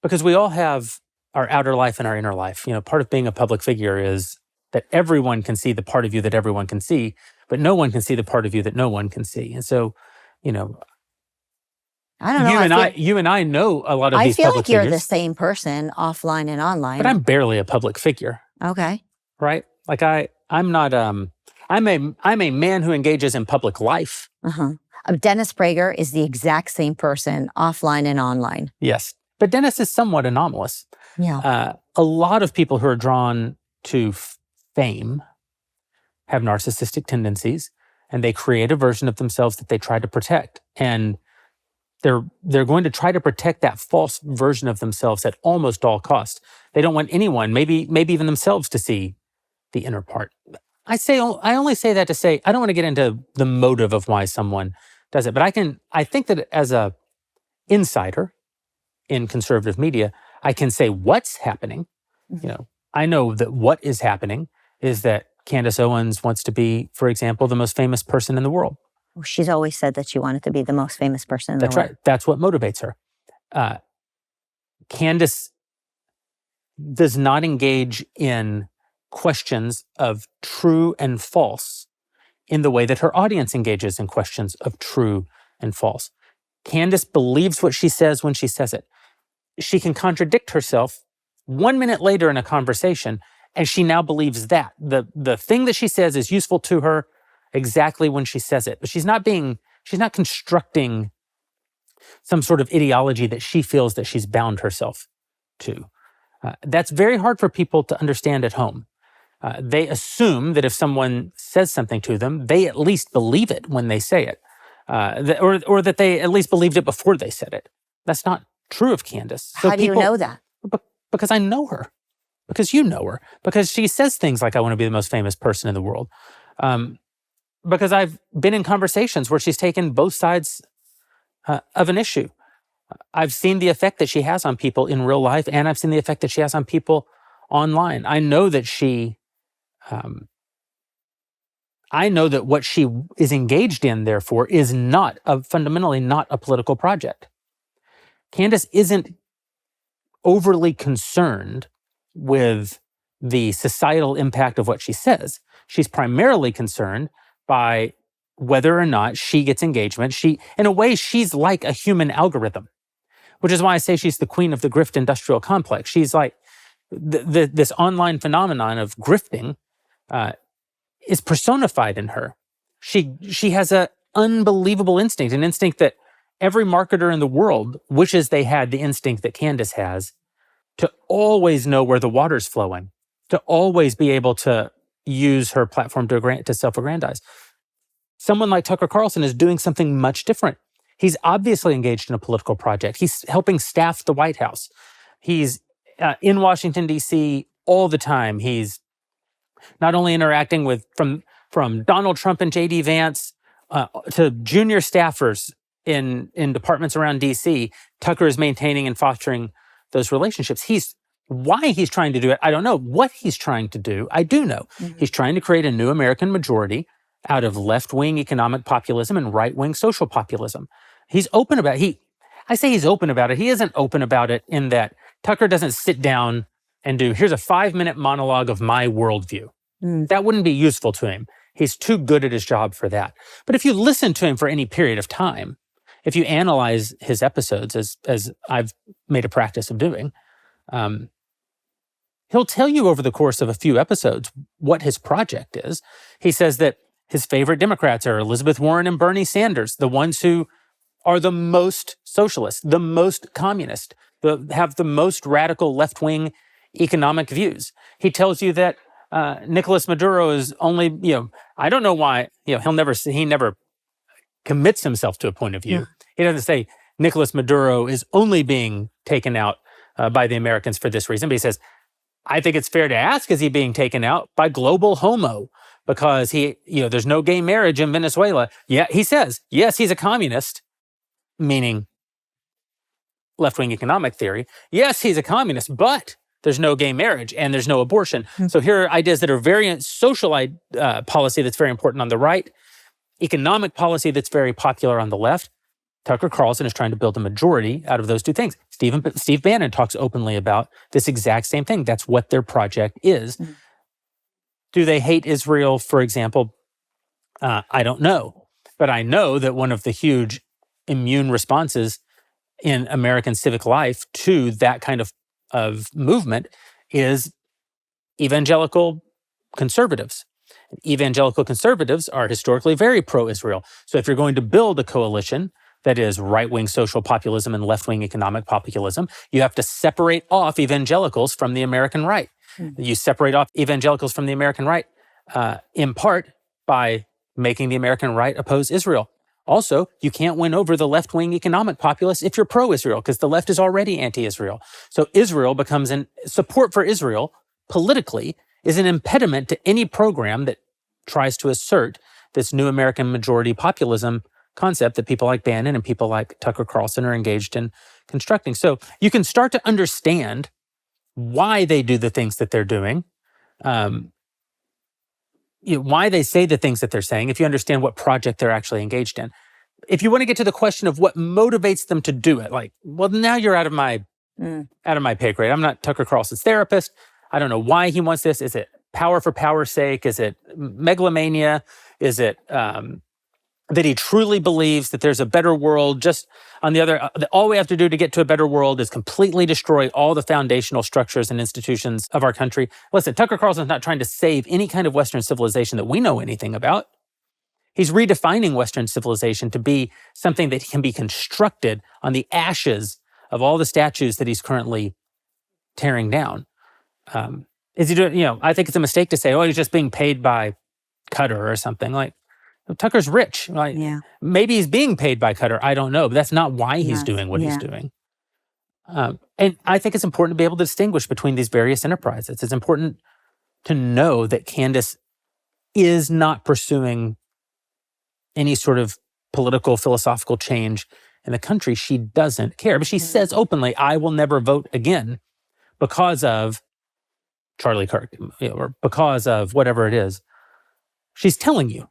Because we all have our outer life and our inner life. Part of being a public figure is that everyone can see the part of you that everyone can see, but no one can see the part of you that no one can see. And so, I don't know. You and I know a lot of these public figures. I feel like you're the same person offline and online. But I'm barely a public figure. Okay. Right? Like I'm not, I'm a man who engages in public life. Dennis Prager is the exact same person offline and online. Yes. But Dennis is somewhat anomalous. Yeah. A lot of people who are drawn to fame have narcissistic tendencies, and they create a version of themselves that they try to protect. And they're going to try to protect that false version of themselves at almost all costs. They don't want anyone, maybe even themselves, to see the inner part. I only say that to say I don't want to get into the motive of why someone does it, but I think that as a insider in conservative media, I can say what's happening. I know that what is happening is that Candace Owens wants to be, for example, the most famous person in the world. Well, she's always said that she wanted to be the most famous person in the world. That's right. That's what motivates her. Candace does not engage in questions of true and false in the way that her audience engages in questions of true and false. Candace believes what she says when she says it. She can contradict herself 1 minute later in a conversation, and she now believes that. The thing that she says is useful to her exactly when she says it. But she's not constructing some sort of ideology that she feels that she's bound herself to. That's very hard for people to understand at home. They assume that if someone says something to them, they at least believe it when they say it, or that they at least believed it before they said it. That's not true of Candace. So How do you know that? Because I know her. Because you know her. Because she says things like, I want to be the most famous person in the world. Because I've been in conversations where she's taken both sides of an issue. I've seen the effect that she has on people in real life, and I've seen the effect that she has on people online. I know that what she is engaged in, therefore, is fundamentally not a political project. Candace isn't overly concerned with the societal impact of what she says. She's primarily concerned by whether or not she gets engagement. In a way, she's like a human algorithm, which is why I say she's the queen of the grift industrial complex. She's like this online phenomenon of grifting is personified in her. She has an unbelievable instinct, an instinct that every marketer in the world wishes they had the instinct that Candace has, to always know where the water's flowing, to always be able to use her platform to self-aggrandize. Someone like Tucker Carlson is doing something much different. He's obviously engaged in a political project. He's helping staff the White House. He's in Washington, D.C. all the time. He's not only interacting with from Donald Trump and J.D. Vance to junior staffers in departments around D.C., Tucker is maintaining and fostering those relationships. Why he's trying to do it, I don't know. What he's trying to do, I do know. Mm-hmm. He's trying to create a new American majority out of left-wing economic populism and right-wing social populism. He's open about it. I say he's open about it. He isn't open about it in that Tucker doesn't sit down and do, here's a 5-minute monologue of my worldview. That wouldn't be useful to him. He's too good at his job for that. But if you listen to him for any period of time, if you analyze his episodes, as I've made a practice of doing, he'll tell you over the course of a few episodes what his project is. He says that his favorite Democrats are Elizabeth Warren and Bernie Sanders, the ones who are the most socialist, the most communist, have the most radical left-wing economic views. He tells you that Nicolas Maduro is only, I don't know why, he never commits himself to a point of view. Yeah. He doesn't say Nicolas Maduro is only being taken out by the Americans for this reason, but he says, I think it's fair to ask, is he being taken out by global homo? Because there's no gay marriage in Venezuela. Yeah, he says, yes, he's a communist, meaning left-wing economic theory. Yes, he's a communist, but there's no gay marriage and there's no abortion. Mm-hmm. So here are ideas that are social policy that's very important on the right, economic policy that's very popular on the left. Tucker Carlson is trying to build a majority out of those two things. Steve Bannon talks openly about this exact same thing. That's what their project is. Mm-hmm. Do they hate Israel, for example? I don't know. But I know that one of the huge immune responses in American civic life to that kind of movement is evangelical conservatives. Evangelical conservatives are historically very pro-Israel. So if you're going to build a coalition that is right-wing social populism and left-wing economic populism, you have to separate off evangelicals from the American right. Mm-hmm. You separate off evangelicals from the American right, in part by making the American right oppose Israel. Also, you can't win over the left-wing economic populace if you're pro-Israel, because the left is already anti-Israel. So support for Israel politically is an impediment to any program that tries to assert this new American majority populism concept that people like Bannon and people like Tucker Carlson are engaged in constructing. So you can start to understand why they do the things that they're doing, why they say the things that they're saying, if you understand what project they're actually engaged in. If you want to get to the question of what motivates them to do it, now you're out of my pay grade. I'm not Tucker Carlson's therapist. I don't know why he wants this. Is it power for power's sake? Is it megalomania? Is it that he truly believes that there's a better world? Just on the other, all we have to do to get to a better world is completely destroy all the foundational structures and institutions of our country. Listen, Tucker Carlson's not trying to save any kind of Western civilization that we know anything about. He's redefining Western civilization to be something that can be constructed on the ashes of all the statues that he's currently tearing down. Is he doing, I think it's a mistake to say, he's just being paid by Qatar or something. Tucker's rich. Maybe he's being paid by Qatar. I don't know, but that's not why he's doing what he's doing. And I think it's important to be able to distinguish between these various enterprises. It's important to know that Candace is not pursuing any sort of political, philosophical change in the country. She doesn't care. But she says openly, I will never vote again because of Charlie Kirk, or because of whatever it is. She's telling you,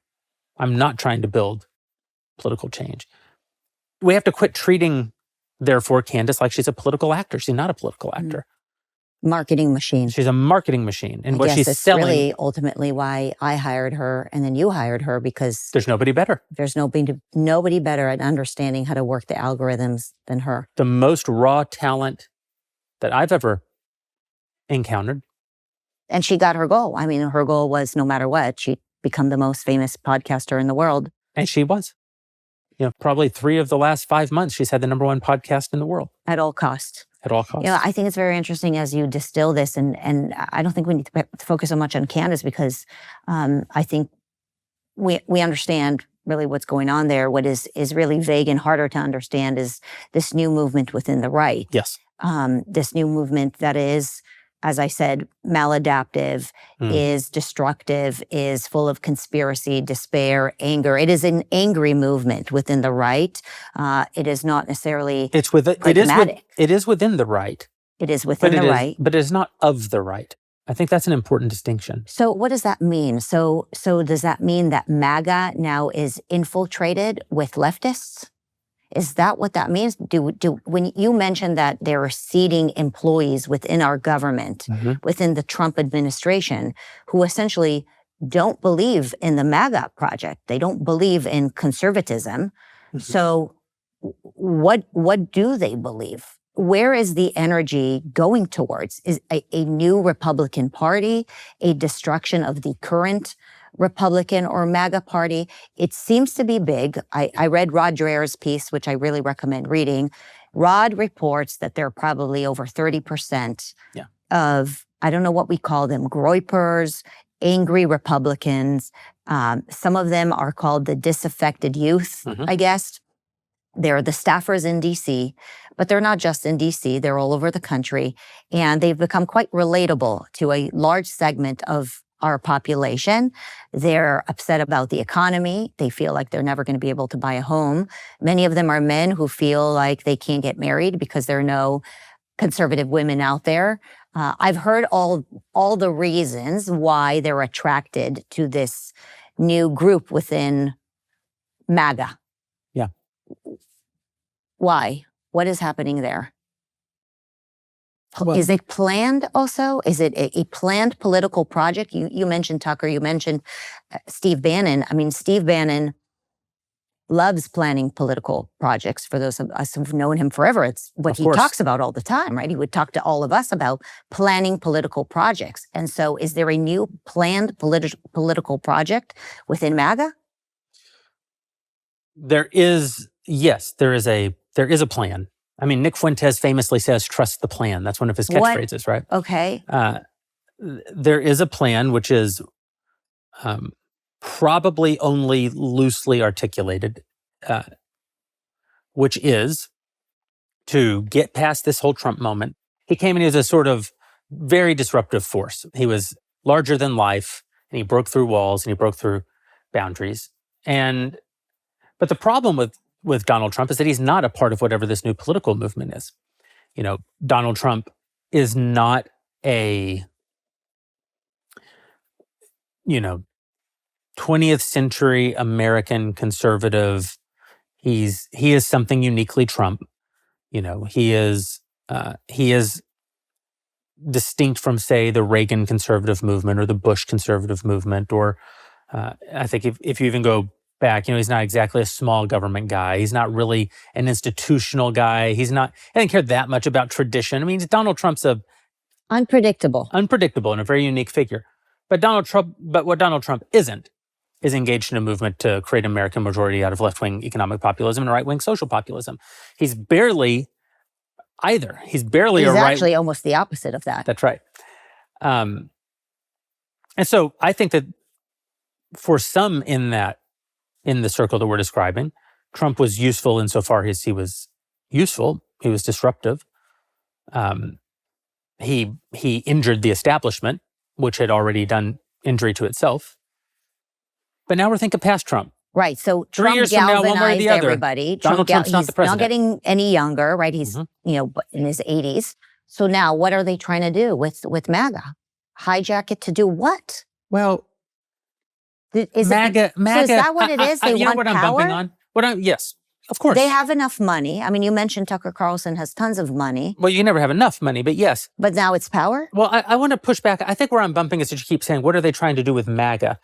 I'm not trying to build political change. We have to quit treating, therefore, Candace like she's a political actor. She's not a political actor. Marketing machine. She's a marketing machine. And what she's selling... That's really ultimately why I hired her and then you hired her, because... There's nobody better. There's nobody better at understanding how to work the algorithms than her. The most raw talent that I've ever encountered. And she got her goal. I mean, her goal was, no matter what, she'd become the most famous podcaster in the world. And she was. Probably 3 of the last 5 months, she's had the #1 podcast in the world. At all costs. At all costs. I think it's very interesting as you distill this, and I don't think we need to focus so much on Candace, because I think we understand really what's going on there. What is really vague and harder to understand is this new movement within the right. Yes. This new movement that is, as I said, maladaptive, is destructive, is full of conspiracy, despair, anger. It is an angry movement within the right. It is not necessarily pragmatic. It is within the right. It is within the right. But it is not of the right. I think that's an important distinction. So what does that mean? So does that mean that MAGA now is infiltrated with leftists? Is that what that means? When you mentioned that there are seating employees within our government, within the Trump administration, who essentially don't believe in the MAGA project. They don't believe in conservatism. So what do they believe? Where is the energy going towards? Is a new Republican Party, a destruction of the current Republican or MAGA party? It seems to be big. I read Rod Dreher's piece, which I really recommend reading. Rod reports that there are probably over 30% of, I don't know what we call them, groypers, angry Republicans. Some of them are called the disaffected youth, I guess. They're the staffers in D.C., but they're not just in D.C., they're all over the country. And they've become quite relatable to a large segment of our population. They're upset about the economy. They feel like they're never going to be able to buy a home. Many of them are men who feel like they can't get married because there are no conservative women out there. I've heard all the reasons why they're attracted to this new group within MAGA. Yeah. Why? What is happening there? Well, is it planned also? Is it a planned political project? You mentioned Tucker, you mentioned Steve Bannon. I mean, Steve Bannon loves planning political projects. For those of us who've known him forever, it's what he talks about all the time, right? He would talk to all of us about planning political projects. And so is there a new planned political project within MAGA? There is a plan. I mean, Nick Fuentes famously says, "Trust the plan." That's one of his catchphrases, right? Okay. There is a plan, which is probably only loosely articulated, which is to get past this whole Trump moment. He came in as a sort of very disruptive force. He was larger than life, and he broke through walls, and he broke through boundaries. But the problem with Donald Trump is that he's not a part of whatever this new political movement is. You know, Donald Trump is not a, 20th century American conservative. He is something uniquely Trump. He is distinct from, say, the Reagan conservative movement or the Bush conservative movement, or I think if you even go back, he's not exactly a small government guy. He's not really an institutional guy. He doesn't care that much about tradition. I mean, Donald Trump's unpredictable and a very unique figure. But what Donald Trump isn't is engaged in a movement to create an American majority out of left-wing economic populism and right-wing social populism. He's barely either. He's actually almost the opposite of that. That's right. And so I think that for some in the circle that we're describing, Trump was useful insofar as he was useful. He was disruptive. He injured the establishment, which had already done injury to itself. But now we're thinking past Trump. Right. So 3 Trump years from now, one way or the other, everybody. Donald Trump's not the president. Not getting any younger, right? He's in his 80s. So now, what are they trying to do with MAGA? Hijack it to do what? Well, MAGA. So is that what it is? They want what power? I'm bumping on? Yes, of course. They have enough money. I mean, you mentioned Tucker Carlson has tons of money. Well, you never have enough money, but yes. But now it's power? Well, I want to push back. I think where I'm bumping is that you keep saying, what are they trying to do with MAGA?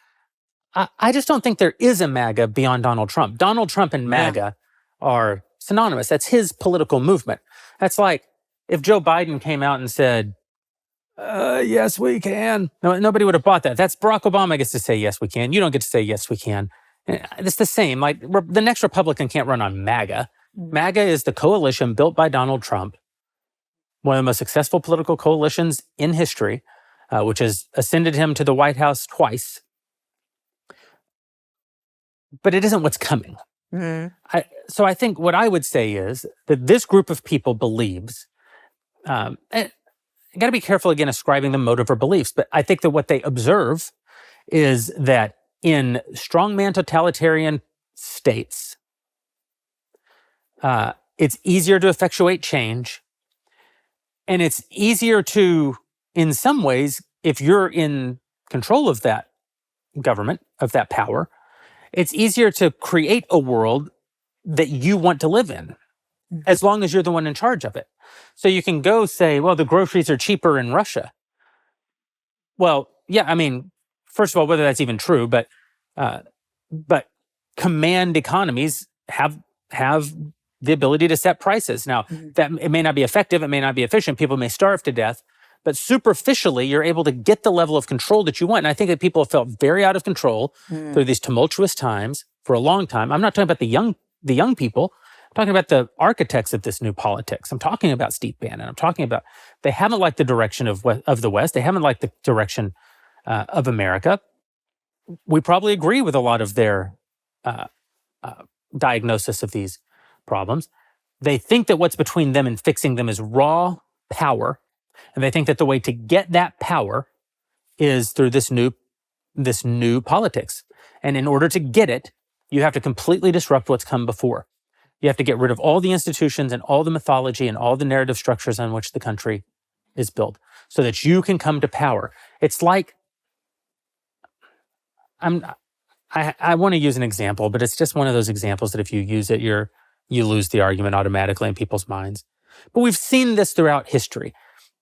I just don't think there is a MAGA beyond Donald Trump. Donald Trump and MAGA are synonymous. That's his political movement. That's like if Joe Biden came out and said, yes, we can. No, nobody would have bought that. That's Barack Obama gets to say, yes, we can. You don't get to say, yes, we can. It's the same. Like the next Republican can't run on MAGA. MAGA is the coalition built by Donald Trump, one of the most successful political coalitions in history, which has ascended him to the White House twice. but it isn't what's coming. So I think what I would say is that this group of people believes, and you got to be careful again ascribing them motive or beliefs, but I think that what they observe is that in strongman totalitarian states, it's easier to effectuate change, and it's easier to, in some ways, if you're in control of that government, of that power, it's easier to create a world that you want to live in, as long as you're the one in charge of it. So you can go say, well, the groceries are cheaper in Russia. Well, yeah, I mean, first of all, whether that's even true, but command economies have the ability to set prices. Now, that it may not be effective, it may not be efficient, people may starve to death, but superficially, you're able to get the level of control that you want. And I think that people have felt very out of control through these tumultuous times for a long time. I'm not talking about the young people. I'm talking about the architects of this new politics. I'm talking about Steve Bannon. I'm talking about they haven't liked the direction of the West. They haven't liked the direction of America. We probably agree with a lot of their diagnosis of these problems. They think that what's between them and fixing them is raw power. And they think that the way to get that power is through this new politics. And in order to get it, you have to completely disrupt what's come before. You have to get rid of all the institutions and all the mythology and all the narrative structures on which the country is built so that you can come to power. It's like, I want to use an example, but it's just one of those examples that if you use it, you lose the argument automatically in people's minds. But we've seen this throughout history,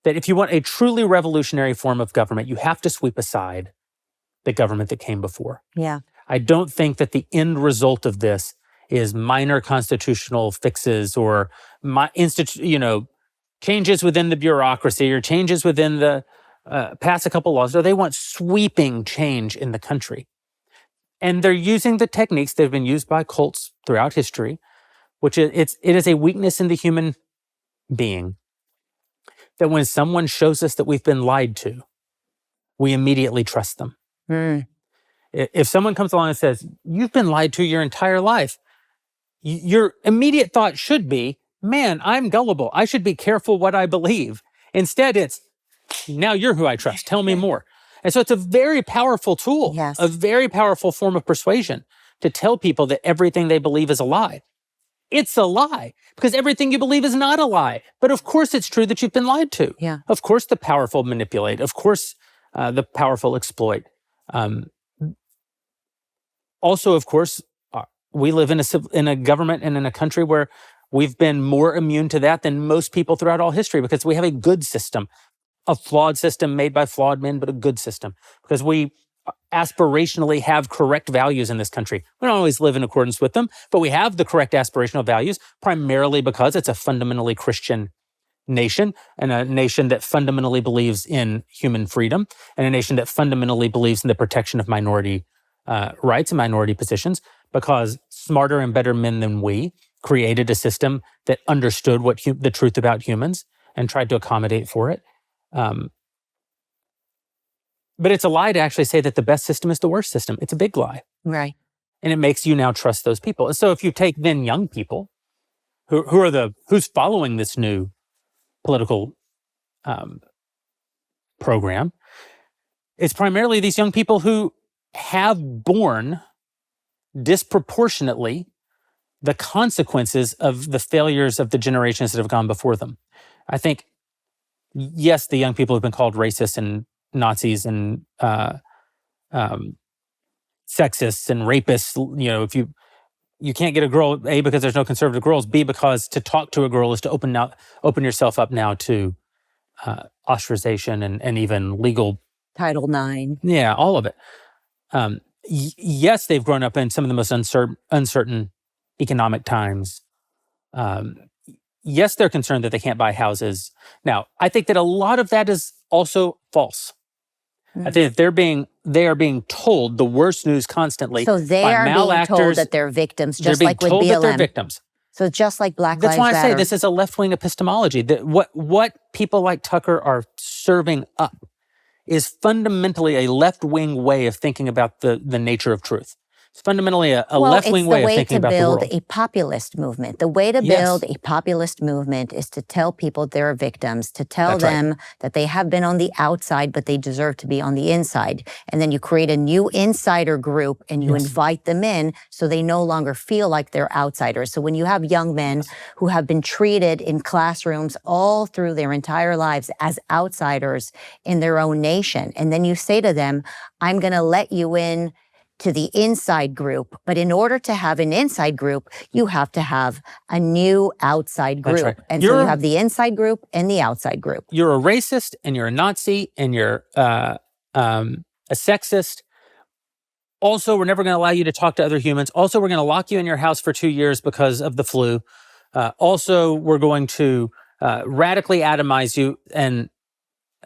that if you want a truly revolutionary form of government, you have to sweep aside the government that came before. Yeah. I don't think that the end result of this is minor constitutional fixes or changes within the bureaucracy or changes within the pass a couple laws. No, they want sweeping change in the country. And they're using the techniques that have been used by cults throughout history, which it is a weakness in the human being that when someone shows us that we've been lied to, we immediately trust them. If someone comes along and says, you've been lied to your entire life, your immediate thought should be, man, I'm gullible. I should be careful what I believe. Instead, it's, now you're who I trust. Tell me more. And so it's a very powerful tool, Yes. a very powerful form of persuasion to tell people that everything they believe is a lie. It's a lie because everything you believe is not a lie. But of course, it's true that you've been lied to. Yeah. Of course, the powerful manipulate. Of course, the powerful exploit. Also, of course, we live in a government and in a country where we've been more immune to that than most people throughout all history because we have a good system, a flawed system made by flawed men, but a good system because we aspirationally have correct values in this country. We don't always live in accordance with them, but we have the correct aspirational values primarily because it's a fundamentally Christian nation and a nation that fundamentally believes in human freedom and a nation that fundamentally believes in the protection of minority rights and minority positions because smarter and better men than we created a system that understood the truth about humans and tried to accommodate for it. But it's a lie to actually say that the best system is the worst system. It's a big lie. Right. And it makes you now trust those people. And so if you take then young people who's following this new political program, it's primarily these young people who have borne disproportionately the consequences of the failures of the generations that have gone before them. I think, yes, the young people have been called racist and Nazis and sexists and rapists. You know, if you can't get a girl, A, because there's no conservative girls, B, because to talk to a girl is to open yourself up now to ostracization and even legal Title IX. Yeah, all of it. Yes, they've grown up in some of the most uncertain economic times. Yes, they're concerned that they can't buy houses. Now, I think that a lot of that is also false. I think that they are being told the worst news constantly. So they by are being malactors. told that they're victims, just like with they're being told that they're BLM. victims. So just like Black That's Lives why I Matter. say this is a left-wing epistemology. That what people like Tucker are serving up is fundamentally a left-wing way of thinking about the nature of truth. It's fundamentally a Well, left-wing it's the way of way thinking to about the build world. a populist movement. The way to Yes. build a populist movement is to tell people they're victims, to tell That's right. them that they have been on the outside, but they deserve to be on the inside. And then you create a new insider group and you Yes. invite them in so they no longer feel like they're outsiders. So when you have young men Yes. who have been treated in classrooms all through their entire lives as outsiders in their own nation, and then you say to them, I'm going to let you in to the inside group. But in order to have an inside group, you have to have a new outside group. That's right. And so you have the inside group and the outside group. You're a racist and you're a Nazi and you're a sexist. Also, we're never going to allow you to talk to other humans. Also, we're going to lock you in your house for 2 years because of the flu. Also, we're going to radically atomize you and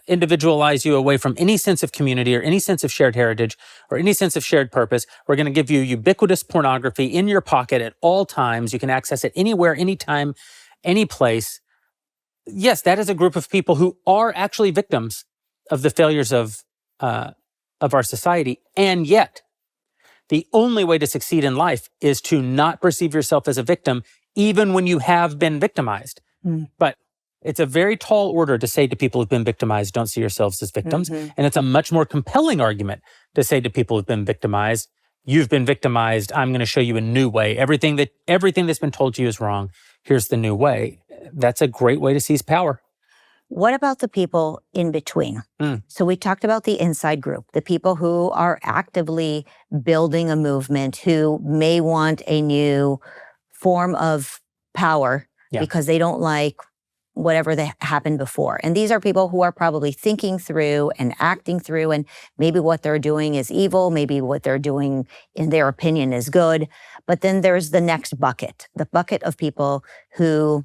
individualize you away from any sense of community or any sense of shared heritage or any sense of shared purpose. We're going to give you ubiquitous pornography in your pocket at all times. You can access it anywhere, anytime, any place. Yes, that is a group of people who are actually victims of the failures of our society. And yet, the only way to succeed in life is to not perceive yourself as a victim, even when you have been victimized. But it's a very tall order to say to people who've been victimized, don't see yourselves as victims. And it's a much more compelling argument to say to people who've been victimized, you've been victimized, I'm going to show you a new way. Everything that's been told to you is wrong. Here's the new way. That's a great way to seize power. What about the people in between? So we talked about the inside group, the people who are actively building a movement, who may want a new form of power because they don't like whatever that happened before. And these are people who are probably thinking through and acting through, and maybe what they're doing is evil, maybe what they're doing, in their opinion, is good. But then there's the next bucket, the bucket of people who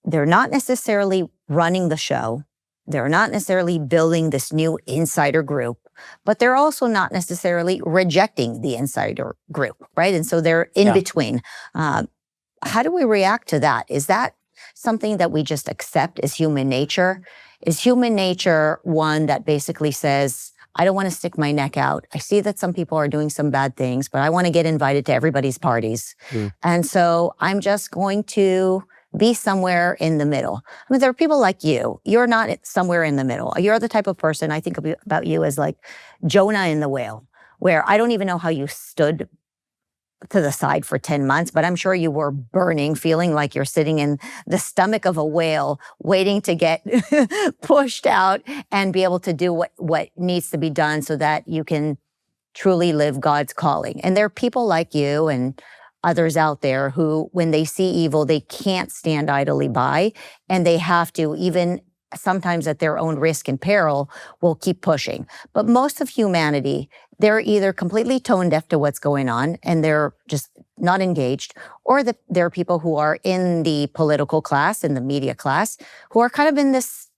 they're not necessarily running the show. They're not necessarily building this new insider group, but they're also not necessarily rejecting the insider group, right? And so they're in between. How do we react to that? Is that something that we just accept as human nature? Is human nature one that basically says, I don't want to stick my neck out. I see that some people are doing some bad things, but I want to get invited to everybody's parties. And so I'm just going to be somewhere in the middle. I mean, there are people like you. You're not somewhere in the middle. You're the type of person, I think about you as like Jonah in the whale, where I don't even know how you stood to the side for 10 months, but I'm sure you were burning, feeling like you're sitting in the stomach of a whale, waiting to get pushed out and be able to do what needs to be done so that you can truly live God's calling. And there are people like you and others out there who, when they see evil, they can't stand idly by, and they have to, even sometimes at their own risk and peril, will keep pushing. But most of humanity, they're either completely tone deaf to what's going on and they're just not engaged, or there are people who are in the political class, in the media class, who are kind of in this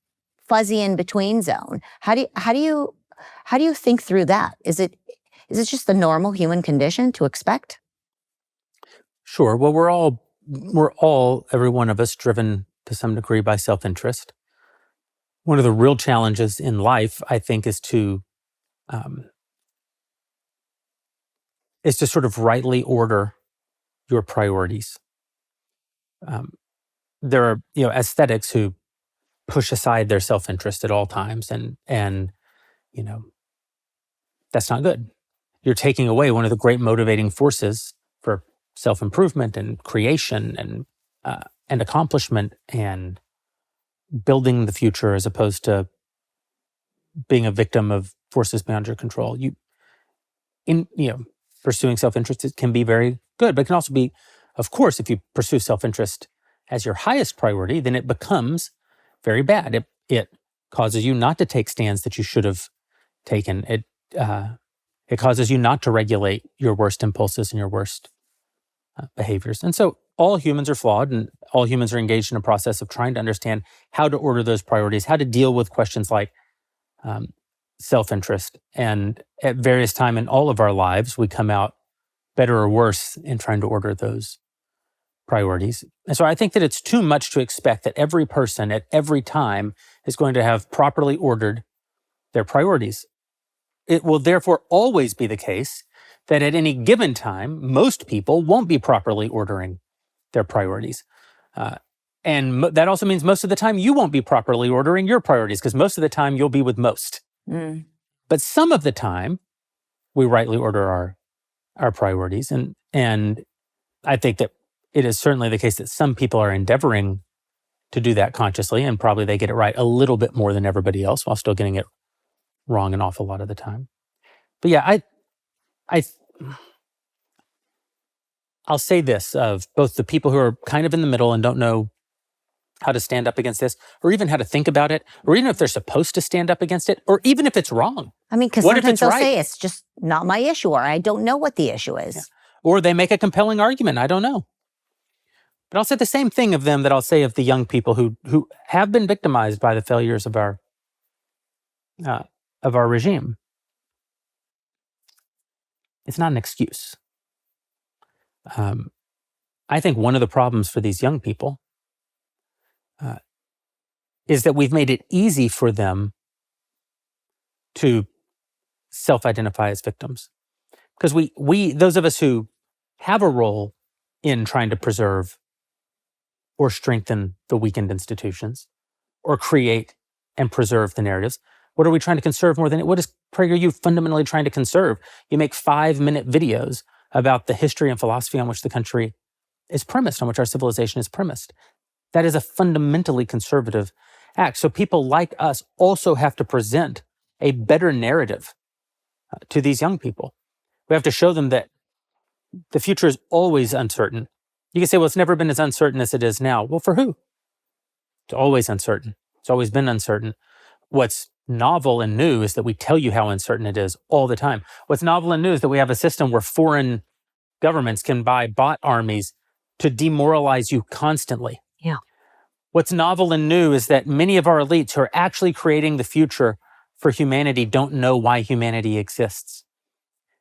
fuzzy in between zone. How do you think through that? Is it just the normal human condition to expect? Sure. Well, we're all, every one of us, driven to some degree by self-interest. One of the real challenges in life, I think, is to sort of rightly order your priorities. There are, aesthetics who push aside their self-interest at all times, and that's not good. You're taking away one of the great motivating forces for self-improvement and creation and accomplishment and building the future, as opposed to being a victim of forces beyond your control. Pursuing self-interest, it can be very good, but it can also be, of course, if you pursue self-interest as your highest priority, then it becomes very bad. It causes you not to take stands that you should have taken. It causes you not to regulate your worst impulses and your worst behaviors. And so all humans are flawed, and all humans are engaged in a process of trying to understand how to order those priorities, how to deal with questions like self-interest. And at various times in all of our lives, we come out better or worse in trying to order those priorities. And so I think that it's too much to expect that every person at every time is going to have properly ordered their priorities. It will therefore always be the case that at any given time, most people won't be properly ordering their priorities. And that also means most of the time you won't be properly ordering your priorities, because most of the time you'll be with most. But some of the time, we rightly order our priorities. And I think that it is certainly the case that some people are endeavoring to do that consciously, and probably they get it right a little bit more than everybody else while still getting it wrong an awful lot of the time. But yeah, I'll say this of both the people who are kind of in the middle and don't know how to stand up against this, or even how to think about it, or even if they're supposed to stand up against it, or even if it's wrong. I mean, because sometimes they'll say it's just not my issue, or I don't know what the issue is. Yeah. Or they make a compelling argument. I don't know. But I'll say the same thing of them that I'll say of the young people who have been victimized by the failures of our regime. It's not an excuse. I think one of the problems for these young people is that we've made it easy for them to self-identify as victims. Because we those of us who have a role in trying to preserve or strengthen the weakened institutions, or create and preserve the narratives, what are we trying to conserve more than it? What is PragerU fundamentally trying to conserve? You make 5-minute videos about the history and philosophy on which the country is premised, on which our civilization is premised. That is a fundamentally conservative act. So people like us also have to present a better narrative to these young people. We have to show them that the future is always uncertain. You can say, well, it's never been as uncertain as it is now. Well, for who? It's always uncertain. It's always been uncertain. What's novel and new is that we tell you how uncertain it is all the time. What's novel and new is that we have a system where foreign governments can buy bot armies to demoralize you constantly. Yeah. What's novel and new is that many of our elites who are actually creating the future for humanity don't know why humanity exists.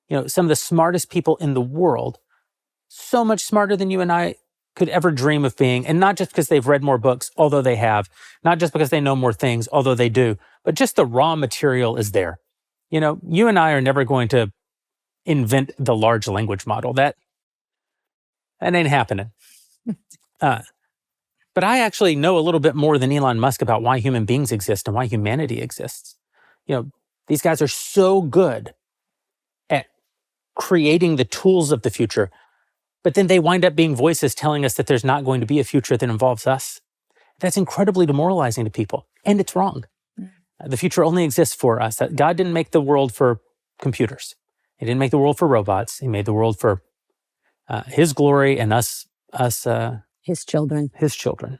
You know, some of the smartest people in the world, so much smarter than you and I could ever dream of being, and not just because they've read more books, although they have, not just because they know more things, although they do, but just the raw material is there. You know, you and I are never going to invent the large language model. That ain't happening. But I actually know a little bit more than Elon Musk about why human beings exist and why humanity exists. You know, these guys are so good at creating the tools of the future, but then they wind up being voices telling us that there's not going to be a future that involves us. That's incredibly demoralizing to people, and it's wrong. The future only exists for us. God didn't make the world for computers. He didn't make the world for robots. He made the world for His glory and us, His children. His children.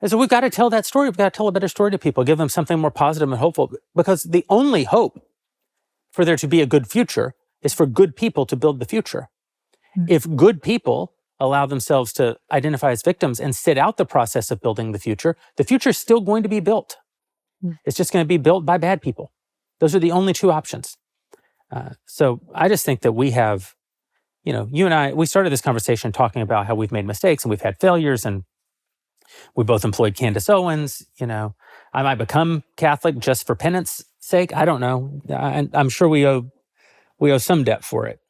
And so we've got to tell that story. We've got to tell a better story to people, give them something more positive and hopeful, because the only hope for there to be a good future is for good people to build the future. If good people allow themselves to identify as victims and sit out the process of building the future is still going to be built. It's just going to be built by bad people. Those are the only two options. So I just think that we have, you know, you and I, we started this conversation talking about how we've made mistakes and we've had failures, and we both employed Candace Owens. You know, I might become Catholic just for penance sake. I don't know. I'm sure we owe some debt for it.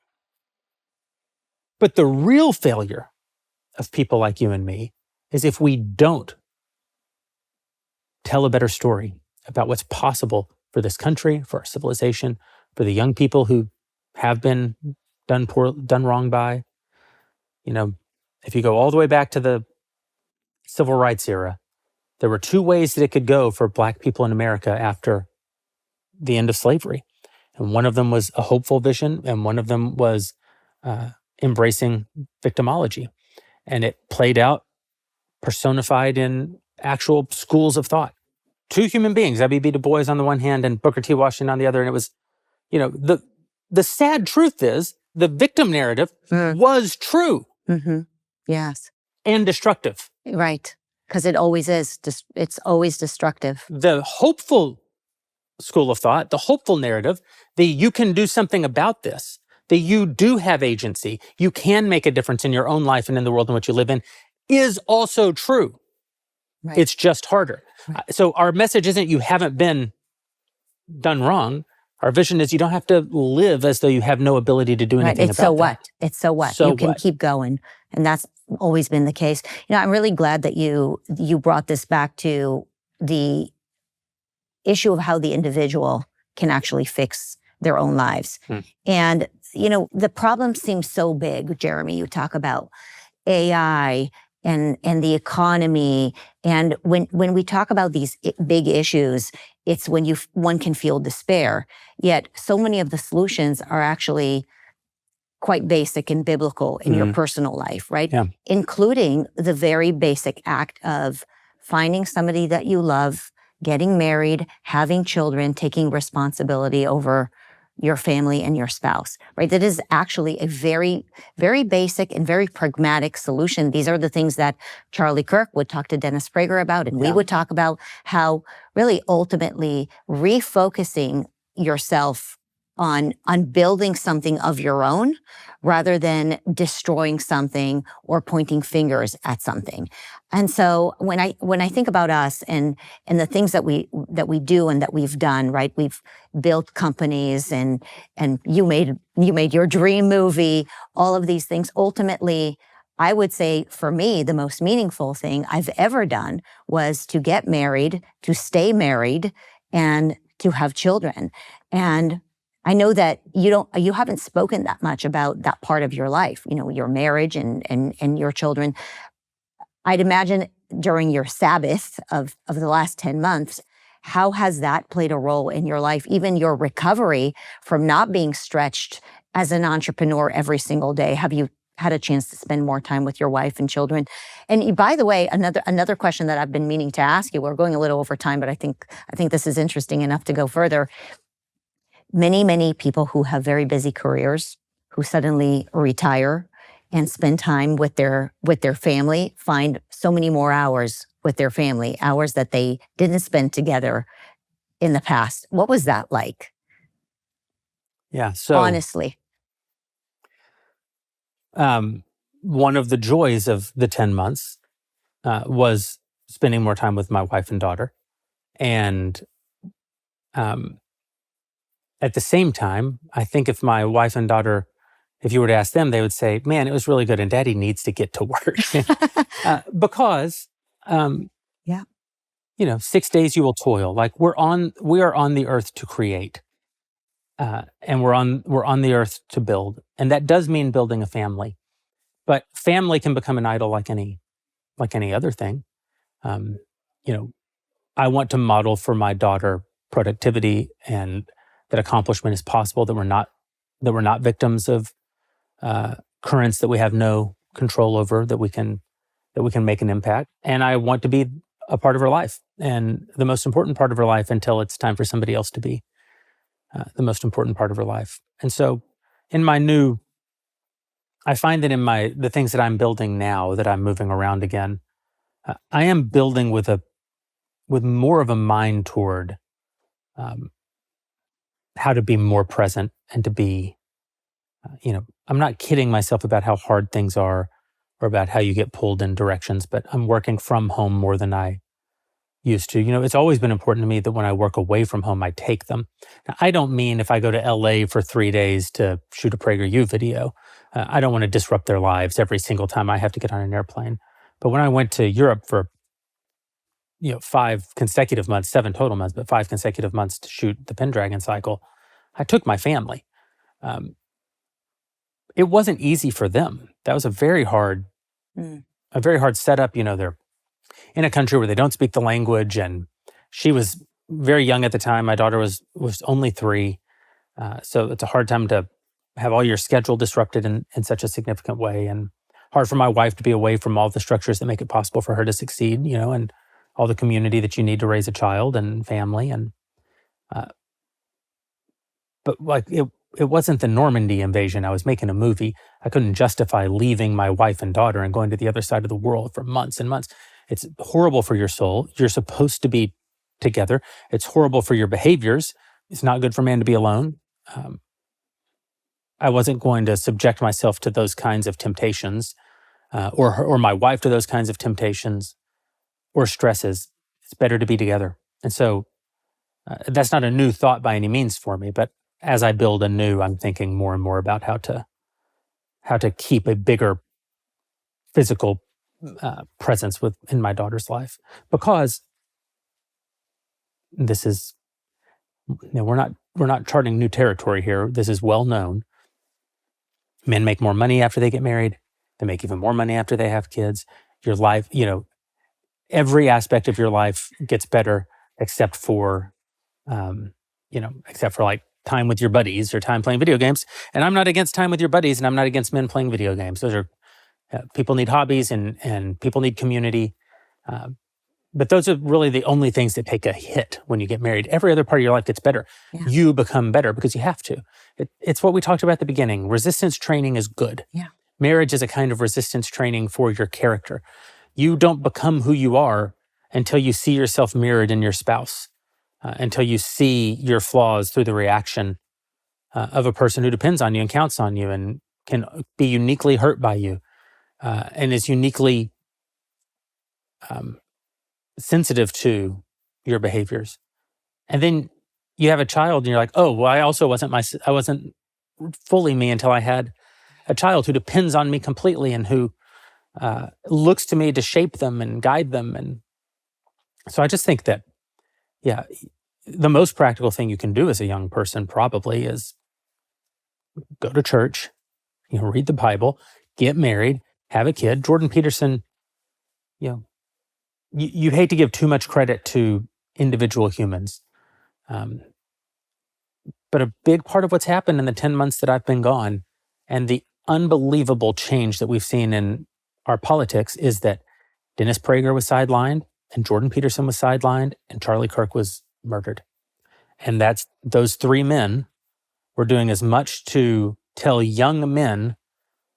But the real failure of people like you and me is if we don't tell a better story about what's possible for this country, for our civilization, for the young people who have been done wrong by. You know, if you go all the way back to the civil rights era, there were two ways that it could go for Black people in America after the end of slavery. And one of them was a hopeful vision, and one of them was embracing victimology. And it played out personified in actual schools of thought. Two human beings, W.B. Du Bois on the one hand and Booker T. Washington on the other. And it was, you know, the sad truth is the victim narrative was true. Mm-hmm. Yes. And destructive. Right. Because it always is. It's always destructive. The hopeful school of thought, the hopeful narrative, that you can do something about this, that you do have agency, you can make a difference in your own life and in the world in which you live in, is also true. Right. It's just harder. Right. So our message isn't you haven't been done wrong. Our vision is you don't have to live as though you have no ability to do anything It's about so what? that. It's so what? So you can what? keep going. And that's always been the case. I'm really glad that you brought this back to the issue of how the individual can actually fix their own lives. And, the problem seems so big, Jeremy. You talk about AI and the economy. And when we talk about these big issues, it's when one can feel despair. Yet so many of the solutions are actually quite basic and biblical in your personal life, right? Yeah. Including the very basic act of finding somebody that you love, getting married, having children, taking responsibility over your family and your spouse, right? That is actually a very, very basic and very pragmatic solution. These are the things that Charlie Kirk would talk to Dennis Prager about, and we would talk about how really ultimately refocusing yourself on building something of your own rather than destroying something or pointing fingers at something. And so when I think about us and the things that we do and that we've done, right? We've built companies and you made your dream movie, all of these things. Ultimately, I would say for me, the most meaningful thing I've ever done was to get married, to stay married, and to have children. And I know that you haven't spoken that much about that part of your life, your marriage and your children. I'd imagine during your Sabbath of the last 10 months, how has that played a role in your life, even your recovery from not being stretched as an entrepreneur every single day? Have you had a chance to spend more time with your wife and children? And by the way, another question that I've been meaning to ask you, we're going a little over time, but I think this is interesting enough to go further. Many, many people who have very busy careers, who suddenly retire and spend time with their family, find so many more hours with their family, hours that they didn't spend together in the past. What was that like? Yeah. So honestly, one of the joys of the 10 months was spending more time with my wife and daughter. And at the same time, I think if my wife and daughter, if you were to ask them, they would say, man, it was really good and daddy needs to get to work. Because, 6 days you will toil. Like we are on the earth to create. And we're on the earth to build. And that does mean building a family. But family can become an idol like any other thing. I want to model for my daughter productivity and that accomplishment is possible, that we're not victims of currents that we have no control over, that we can make an impact. And I want to be a part of her life and the most important part of her life until it's time for somebody else to be the most important part of her life. And so I find that in the things that I'm building now, that I'm moving around again, I am building with more of a mind toward how to be more present and to be, I'm not kidding myself about how hard things are or about how you get pulled in directions, but I'm working from home more than I used to. It's always been important to me that when I work away from home, I take them. Now, I don't mean if I go to LA for 3 days to shoot a PragerU video, I don't want to disrupt their lives every single time I have to get on an airplane. But when I went to Europe for 5 consecutive months, 7 total months, but 5 consecutive months to shoot the Pendragon cycle, I took my family. It wasn't easy for them. That was a very hard setup. They're in a country where they don't speak the language, and she was very young at the time. My daughter was only 3. So it's a hard time to have all your schedule disrupted in such a significant way, and hard for my wife to be away from all the structures that make it possible for her to succeed, and all the community that you need to raise a child and family. And but like it wasn't the Normandy invasion. I was making a movie. I couldn't justify leaving my wife and daughter and going to the other side of the world for months and months. It's horrible for your soul. You're supposed to be together. It's horrible for your behaviors. It's not good for man to be alone. I wasn't going to subject myself to those kinds of temptations, or my wife to those kinds of temptations or stresses. It's better to be together. And so That's not a new thought by any means for me, but as I build anew, I'm thinking more and more about how to keep a bigger physical presence in my daughter's life, because this is, we're not charting new territory here. This is well known. Men make more money after they get married. They make even more money after they have kids. Your life, every aspect of your life gets better except for like time with your buddies or time playing video games. And I'm not against time with your buddies, and I'm not against men playing video games. Those are people need hobbies, and people need community. But those are really the only things that take a hit when you get married. Every other part of your life gets better. Yeah. You become better because you have to. It's what we talked about at the beginning. Resistance training is good. Yeah. Marriage is a kind of resistance training for your character. You don't become who you are until you see yourself mirrored in your spouse, until you see your flaws through the reaction of a person who depends on you and counts on you and can be uniquely hurt by you, and is uniquely sensitive to your behaviors. And then you have a child and you're like, oh, well, I wasn't fully me until I had a child who depends on me completely and who looks to me to shape them and guide them. And so I just think that, the most practical thing you can do as a young person probably is go to church, read the Bible, get married, have a kid. Jordan Peterson, you hate to give too much credit to individual humans. But a big part of what's happened in the 10 months that I've been gone and the unbelievable change that we've seen in our politics is that Dennis Prager was sidelined and Jordan Peterson was sidelined and Charlie Kirk was murdered. And those three men were doing as much to tell young men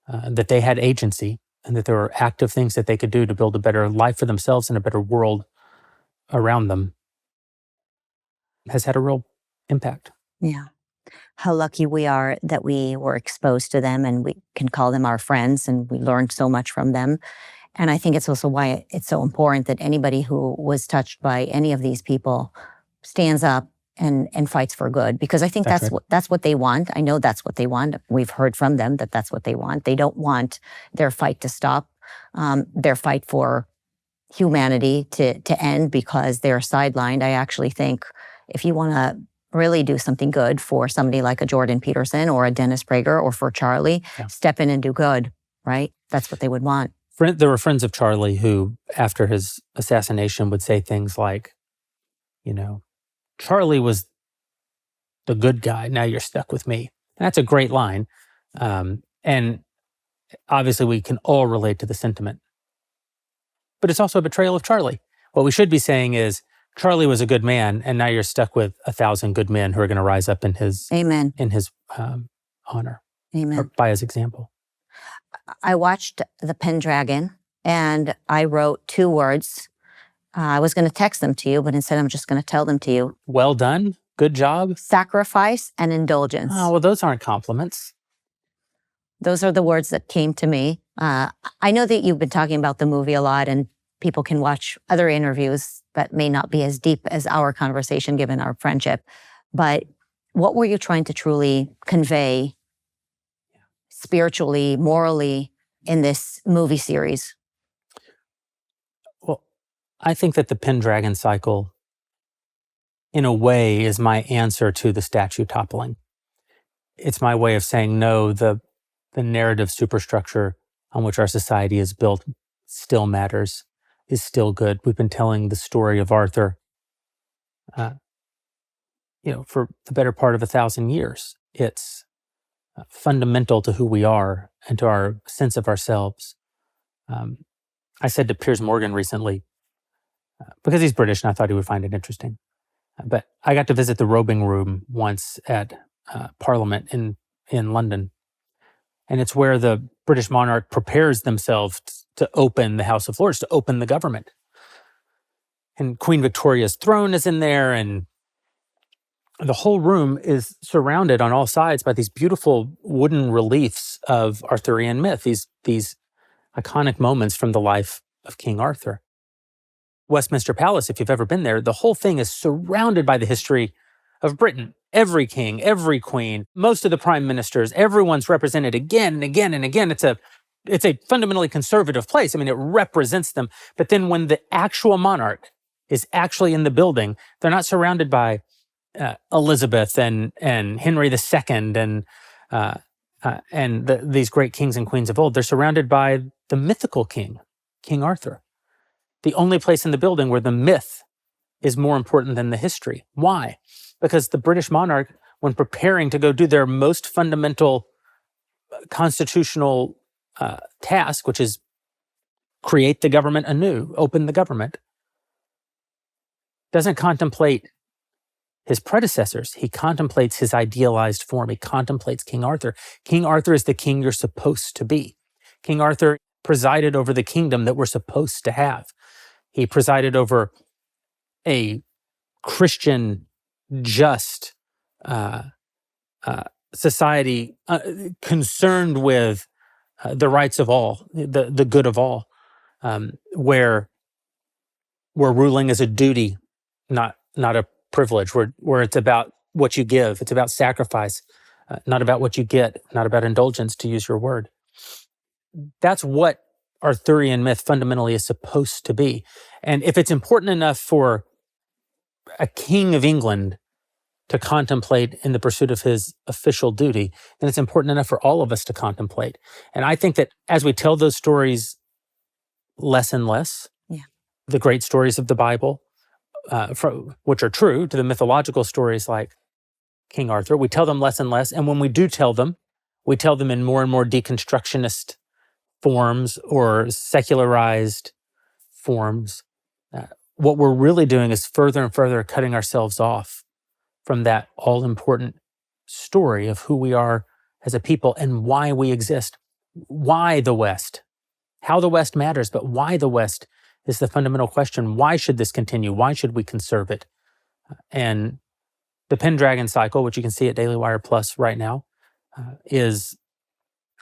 that they had agency and that there were active things that they could do to build a better life for themselves and a better world around them, has had a real impact. Yeah. How lucky we are that we were exposed to them and we can call them our friends and we learned so much from them. And I think it's also why it's so important that anybody who was touched by any of these people stands up and fights for good, because I think that's what they want. I know that's what they want. We've heard from them that that's what they want. They don't want their fight to stop, their fight for humanity to end because they're sidelined. I actually think if you want to really do something good for somebody like a Jordan Peterson or a Dennis Prager or for Charlie, step in and do good, right? That's what they would want. There were friends of Charlie who, after his assassination, would say things like, Charlie was the good guy, now you're stuck with me. And that's a great line. And obviously we can all relate to the sentiment. But it's also a betrayal of Charlie. What we should be saying is, Charlie was a good man, and now you're stuck with 1,000 good men who are going to rise up in his Amen. In his honor. Amen. Or by his example. I watched The Pendragon, and I wrote 2 words. I was going to text them to you, but instead I'm just going to tell them to you. Well done. Good job. Sacrifice and indulgence. Oh, well, those aren't compliments. Those are the words that came to me. I know that you've been talking about the movie a lot, and people can watch other interviews that may not be as deep as our conversation given our friendship. But what were you trying to truly convey spiritually, morally in this movie series? Well, I think that the Pendragon cycle, in a way, is my answer to the statue-toppling. It's my way of saying, no, the narrative superstructure on which our society is built still matters, is still good. We've been telling the story of Arthur, for the better part of 1,000 years. It's fundamental to who we are and to our sense of ourselves. I said to Piers Morgan recently, because he's British and I thought he would find it interesting, but I got to visit the robing room once at Parliament in London. And it's where the British monarch prepares themselves to open the House of Lords, to open the government. And Queen Victoria's throne is in there, and the whole room is surrounded on all sides by these beautiful wooden reliefs of Arthurian myth, these iconic moments from the life of King Arthur. Westminster Palace, if you've ever been there, the whole thing is surrounded by the history of Britain. Every king, every queen, most of the prime ministers, everyone's represented again and again and again. It's a fundamentally conservative place. I mean, it represents them. But then when the actual monarch is actually in the building, they're not surrounded by Elizabeth and Henry II and these great kings and queens of old. They're surrounded by the mythical king, King Arthur. The only place in the building where the myth is more important than the history. Why? Because the British monarch, when preparing to go do their most fundamental constitutional task, which is create the government anew, open the government, doesn't contemplate his predecessors. He contemplates his idealized form. He contemplates King Arthur. King Arthur is the king you're supposed to be. King Arthur presided over the kingdom that we're supposed to have. He presided over a Christian, just society concerned with the rights of all, the good of all, where ruling is a duty, not a privilege, where it's about what you give, it's about sacrifice, not about what you get, not about indulgence, to use your word. That's what Arthurian myth fundamentally is supposed to be. And if it's important enough for a king of England to contemplate in the pursuit of his official duty, then it's important enough for all of us to contemplate. And I think that as we tell those stories less and less, the great stories of the Bible, which are true, to the mythological stories like King Arthur, we tell them less and less. And when we do tell them, we tell them in more and more deconstructionist forms or secularized forms. What we're really doing is further and further cutting ourselves off from that all-important story of who we are as a people and why we exist. Why the West? How the West matters, but why the West is the fundamental question. Why should this continue? Why should we conserve it? And the Pendragon cycle, which you can see at Daily Wire Plus right now, is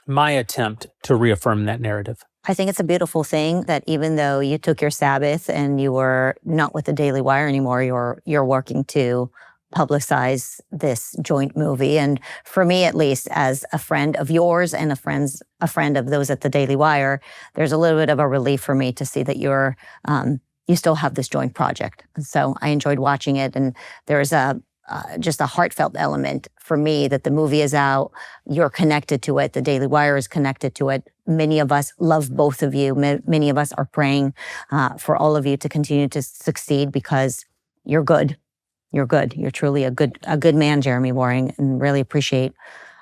my attempt to reaffirm that narrative. I think it's a beautiful thing that even though you took your Sabbath and you were not with the Daily Wire anymore, you're working to publicize this joint movie. And for me, at least, as a friend of yours and a friend of those at the Daily Wire, there's a little bit of a relief for me to see that you still have this joint project. So I enjoyed watching it, and there's just a heartfelt element for me that the movie is out. You're connected to it. The Daily Wire is connected to it. Many of us love both of you. Many of us are praying for all of you to continue to succeed because you're good. You're good. You're truly a good man, Jeremy Waring, and really appreciate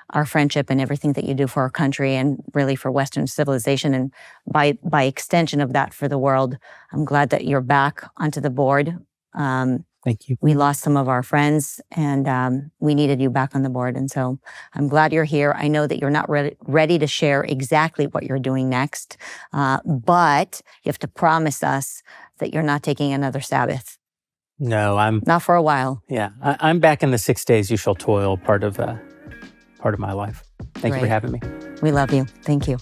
our friendship and everything that you do for our country and really for Western civilization and by extension of that for the world. I'm glad that you're back onto the board. Thank you. We lost some of our friends and we needed you back on the board. And so I'm glad you're here. I know that you're not ready to share exactly what you're doing next, but you have to promise us that you're not taking another Sabbath. No, I'm not for a while. Yeah, I'm back in the 6 days you shall toil part of my life. Thank you for having me. We love you. Thank you.